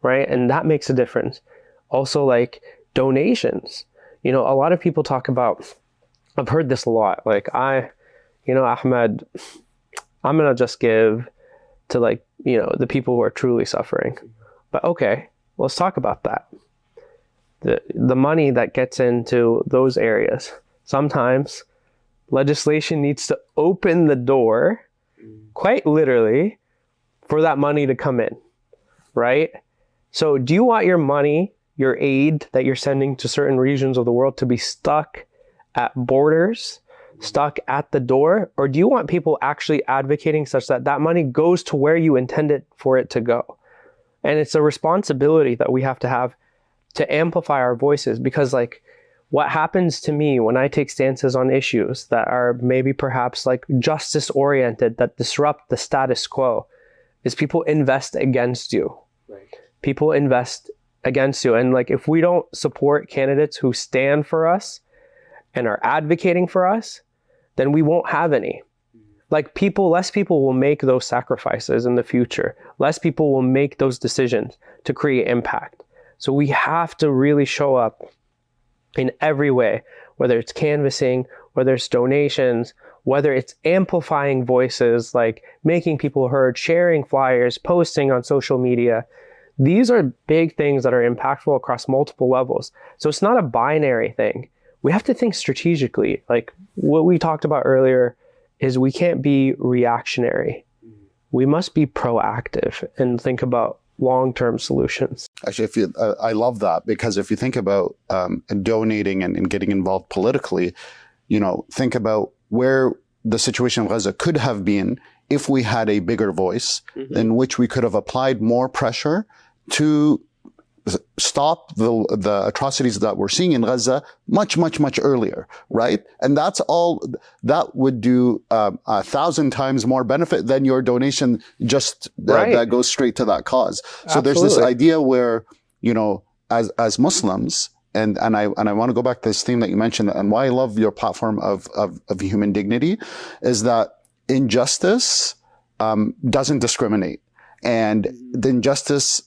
Speaker 2: right? And that makes a difference. Also, like, donations. You know, a lot of people talk about, I've heard this a lot, like, Ahmed, I'm going to just give to, like, you know, the people who are truly suffering. But okay, let's talk about that. The money that gets into those areas, sometimes legislation needs to open the door, quite literally, for that money to come in, right? So do you want your money, your aid that you're sending to certain regions of the world to be stuck at borders, stuck at the door? Or do you want people actually advocating such that that money goes to where you intended for it to go? And it's a responsibility that we have to amplify our voices, because, like, what happens to me when I take stances on issues that are maybe perhaps like justice oriented, that disrupt the status quo, is people invest against you. Right. People invest against you. And like, if we don't support candidates who stand for us and are advocating for us, then we won't have any. Like, less people will make those sacrifices in the future. Less people will make those decisions to create impact. So we have to really show up in every way, whether it's canvassing, whether it's donations, whether it's amplifying voices, like making people heard, sharing flyers, posting on social media. These are big things that are impactful across multiple levels. So it's not a binary thing. We have to think strategically. Like what we talked about earlier is we can't be reactionary. We must be proactive and think about long-term solutions.
Speaker 1: Actually, I love that, because if you think about donating and getting involved politically, you know, think about where the situation of Gaza could have been if we had a bigger voice, in which we could have applied more pressure to stop the atrocities that we're seeing in Gaza much earlier, right? And that's all that would do 1,000 times more benefit than your donation just that goes straight to that cause. So there's this idea where, you know, as Muslims, and I want to go back to this theme that you mentioned, and why I love your platform of human dignity, is that injustice doesn't discriminate, and the injustice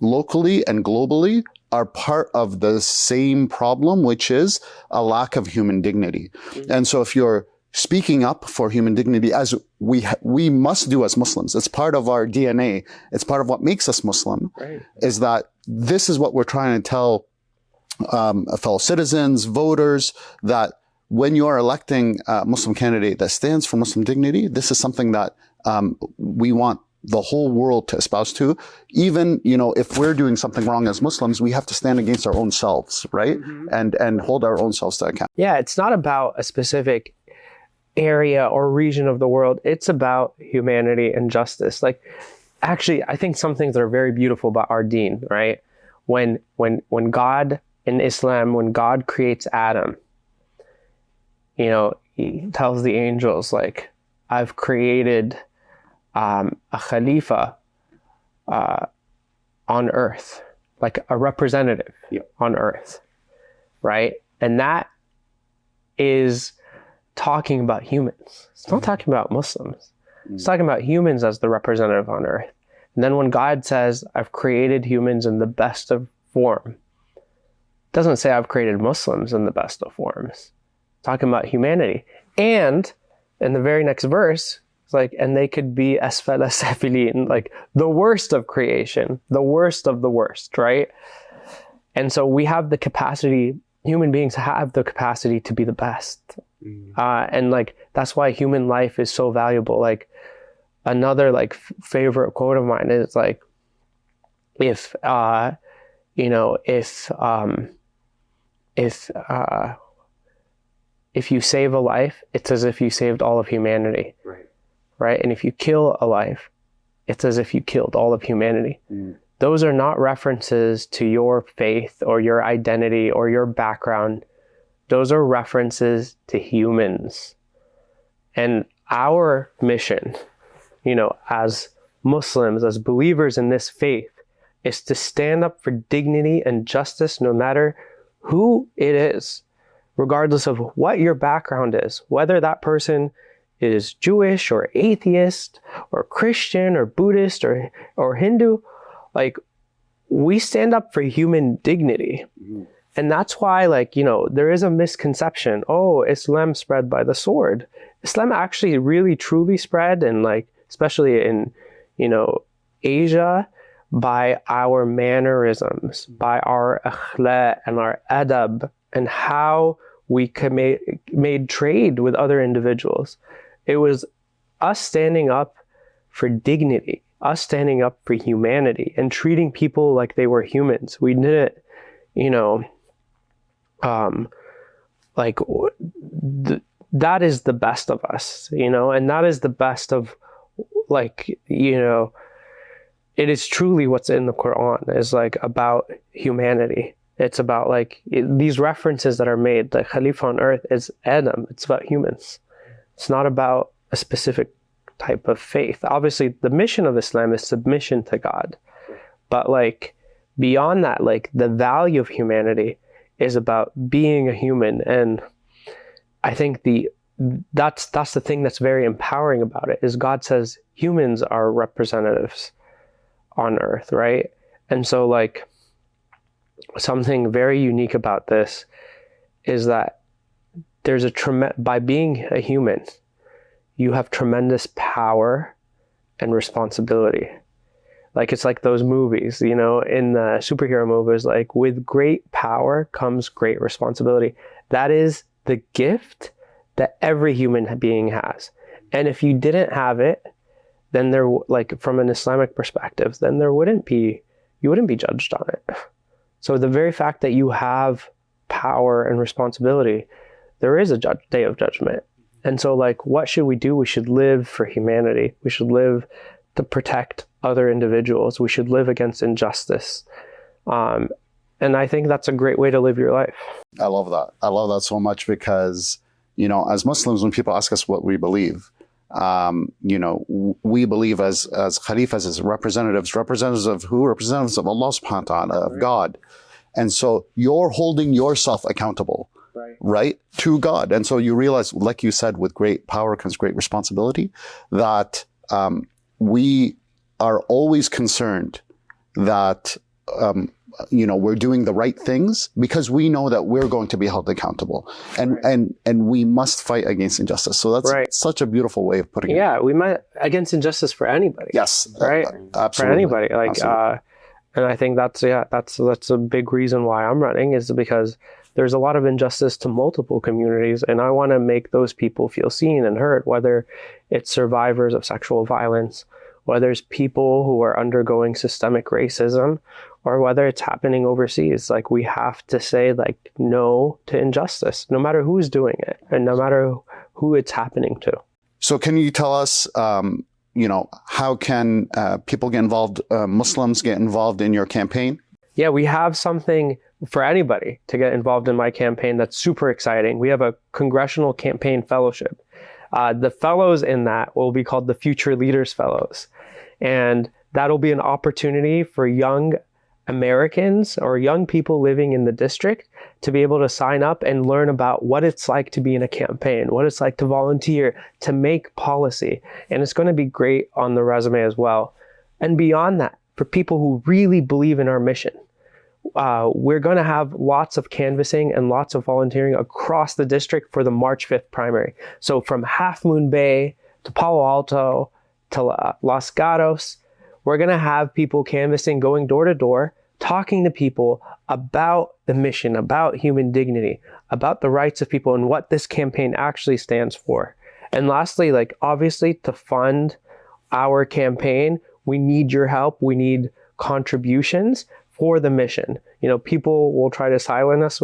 Speaker 1: locally and globally are part of the same problem, which is a lack of human dignity. And so if you're speaking up for human dignity, as we must do as Muslims, it's part of our DNA, it's part of what makes us Muslim, is that this is what we're trying to tell fellow citizens, voters, that when you are electing a Muslim candidate that stands for Muslim dignity, this is something that we want the whole world to espouse to. Even, you know, if we're doing something wrong as Muslims, we have to stand against our own selves, right? And hold our own selves to account.
Speaker 2: Yeah, it's not about a specific area or region of the world. It's about humanity and justice. Like, actually, I think some things that are very beautiful about our deen, right? When God, in Islam, when God creates Adam, you know, he tells the angels, like, I've created a Khalifa on earth, like a representative on earth, right? And that is talking about humans. It's not talking about Muslims. It's talking about humans as the representative on earth. And then when God says, I've created humans in the best of form, it doesn't say I've created Muslims in the best of forms. It's talking about humanity. And in the very next verse, it's like, and they could be asfala safilin, like the worst of creation, the worst of the worst, right? And so we have the capacity, human beings have the capacity to be the best. And like, that's why human life is so valuable. Like, another like favorite quote of mine is like, if you save a life, it's as if you saved all of humanity. Right? And if you kill a life, it's as if you killed all of humanity. Those are not references to your faith or your identity or your background. Those are references to humans. And our mission, you know, as Muslims, as believers in this faith, is to stand up for dignity and justice no matter who it is, regardless of what your background is, whether that person is Jewish or atheist or Christian or Buddhist or Hindu. Like, we stand up for human dignity. And that's why, like, you know, there is a misconception. Oh, Islam spread by the sword. Islam actually really truly spread, and like, especially in, you know, Asia, by our mannerisms, by our akhlaq and our adab, and how we made trade with other individuals. It was us standing up for dignity, us standing up for humanity and treating people like they were humans. We didn't, you know, like that is the best of us, you know, and that is the best of, like, you know, it is truly what's in the Quran is like about humanity. It's about like these references that are made, the Khalifa on earth is Adam. It's about humans. It's not about a specific type of faith. Obviously, the mission of Islam is submission to God. But like beyond that, like the value of humanity is about being a human. And I think that's the thing that's very empowering about it, is God says humans are representatives on earth, right? And so like something very unique about this is that there's by being a human, you have tremendous power and responsibility. Like, it's like those movies, you know, in the superhero movies, like, with great power comes great responsibility. That is the gift that every human being has. And if you didn't have it, then there, like, from an Islamic perspective, then you wouldn't be judged on it. So the very fact that you have power and responsibility, there is a day of judgment. And so, like, what should we do? We should live for humanity. We should live to protect other individuals. We should live against injustice. And I think that's a great way to live your life.
Speaker 1: I love that. I love that so much because, you know, as Muslims, when people ask us what we believe, you know, we believe as khalifas, as representatives of who? Representatives of Allah subhanahu wa ta'ala, of God. And so you're holding yourself accountable, right? To God. And so you realize, like you said, with great power comes great responsibility, that we are always concerned that, you know, we're doing the right things because we know that we're going to be held accountable, and we must fight against injustice. So that's such a beautiful way of putting it.
Speaker 2: Yeah, we might against injustice for anybody.
Speaker 1: Yes,
Speaker 2: right.
Speaker 1: Absolutely.
Speaker 2: For anybody, like, and I think that's a big reason why I'm running, is because there's a lot of injustice to multiple communities, and I want to make those people feel seen and heard, whether it's survivors of sexual violence, whether it's people who are undergoing systemic racism, or whether it's happening overseas. Like, we have to say, like, no to injustice, no matter who's doing it and no matter who it's happening to.
Speaker 1: So can you tell us, you know, how can people get involved, Muslims get involved in your campaign?
Speaker 2: Yeah, we have something for anybody to get involved in my campaign that's super exciting. We have a congressional campaign fellowship. The fellows in that will be called the Future Leaders Fellows. And that'll be an opportunity for young Americans or young people living in the district to be able to sign up and learn about what it's like to be in a campaign, what it's like to volunteer, to make policy. And it's going to be great on the resume as well. And beyond that, for people who really believe in our mission, we're going to have lots of canvassing and lots of volunteering across the district for the March 5th primary. So from Half Moon Bay to Palo Alto to Los Gatos, we're going to have people canvassing, going door to door, talking to people about the mission, about human dignity, about the rights of people, and what this campaign actually stands for. And lastly, like, obviously, to fund our campaign, we need your help. We need contributions for the mission. You know, people will try to silence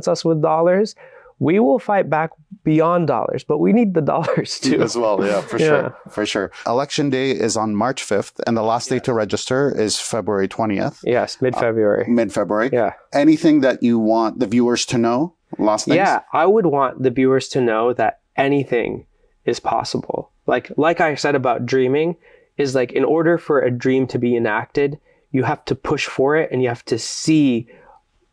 Speaker 2: us with dollars. We will fight back beyond dollars, but we need the dollars too.
Speaker 1: As well, yeah, sure, for sure. Election day is on March 5th, and the last day to register is February 20th.
Speaker 2: Yes, mid-February.
Speaker 1: Mid-February.
Speaker 2: Yeah.
Speaker 1: Anything that you want the viewers to know? Last things?
Speaker 2: Yeah, I would want the viewers to know that anything is possible. Like I said about dreaming, is like, in order for a dream to be enacted, you have to push for it and you have to see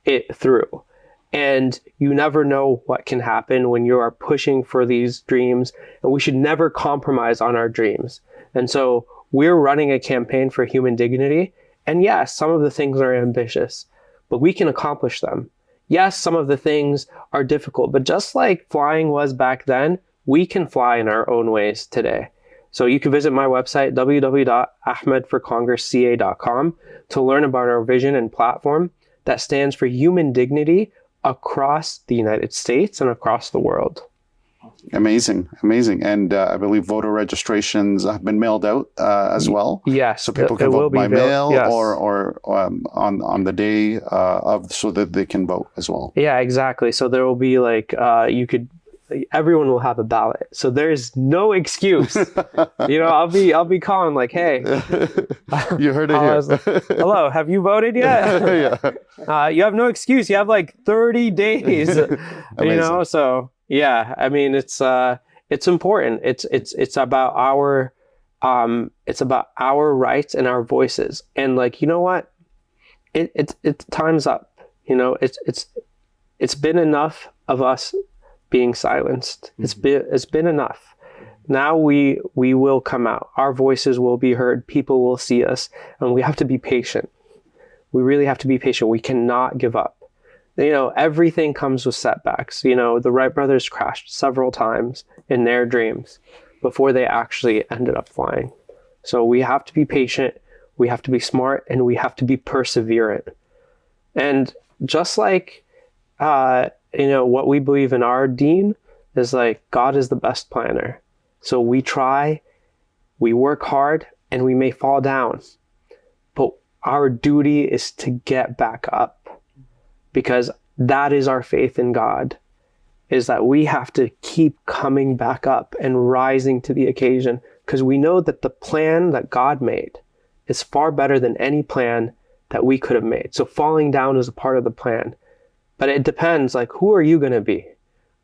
Speaker 2: it through. And you never know what can happen when you are pushing for these dreams, and we should never compromise on our dreams. And so we're running a campaign for human dignity. And yes, some of the things are ambitious, but we can accomplish them. Yes, some of the things are difficult, but just like flying was back then, we can fly in our own ways today. So you can visit my website, www.ahmedforcongressca.com, to learn about our vision and platform that stands for human dignity across the United States and across the world.
Speaker 1: Amazing. And I believe voter registrations have been mailed out as well.
Speaker 2: Yes.
Speaker 1: So people can vote by mail, yes, or on the day so that they can vote as well.
Speaker 2: Yeah, exactly. So there will be like, everyone will have a ballot. So there's no excuse. You know, I'll be calling like, hey,
Speaker 1: you heard it here.
Speaker 2: Hello, have you voted yet?
Speaker 1: Yeah.
Speaker 2: You have no excuse. You have like 30 days. You know, so yeah, I mean, it's important. It's about our rights and our voices. And like, you know what? It's time's up. You know, it's been enough of us being silenced. It's been enough. Now we will come out. Our voices will be heard. People will see us, and we have to be patient. We really have to be patient. We cannot give up. You know, everything comes with setbacks. You know, the Wright brothers crashed several times in their dreams before they actually ended up flying. So we have to be patient. We have to be smart, and we have to be perseverant. And just like, you know, what we believe in our deen is like, God is the best planner. So we try, we work hard, and we may fall down. But our duty is to get back up, because that is our faith in God, is that we have to keep coming back up and rising to the occasion, because we know that the plan that God made is far better than any plan
Speaker 5: that we could have made. So falling down is a part of the plan. But it depends, like, who are you going to be?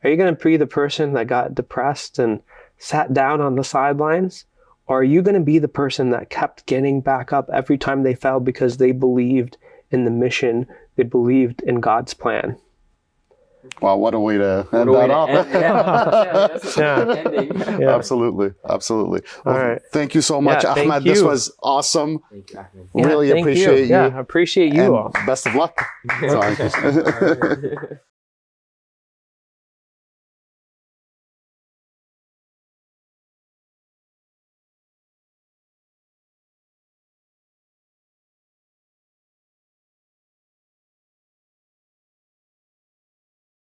Speaker 5: Are you going to be the person that got depressed and sat down on the sidelines? Or are you going to be the person that kept getting back up every time they fell because they believed in the mission, they believed in God's plan?
Speaker 1: Wow, what a way to end that off.
Speaker 3: That's a good ending.
Speaker 5: Yeah.
Speaker 1: Absolutely. Absolutely. Well,
Speaker 5: All right.
Speaker 1: thank you so much,
Speaker 5: Yeah, thank
Speaker 1: Ahmed. This
Speaker 5: you.
Speaker 1: was awesome.
Speaker 3: Thank you, Ahmed.
Speaker 5: Yeah,
Speaker 1: Really
Speaker 5: thank
Speaker 1: appreciate you.
Speaker 5: Yeah, I appreciate you
Speaker 1: And
Speaker 5: all.
Speaker 1: best of luck. Sorry.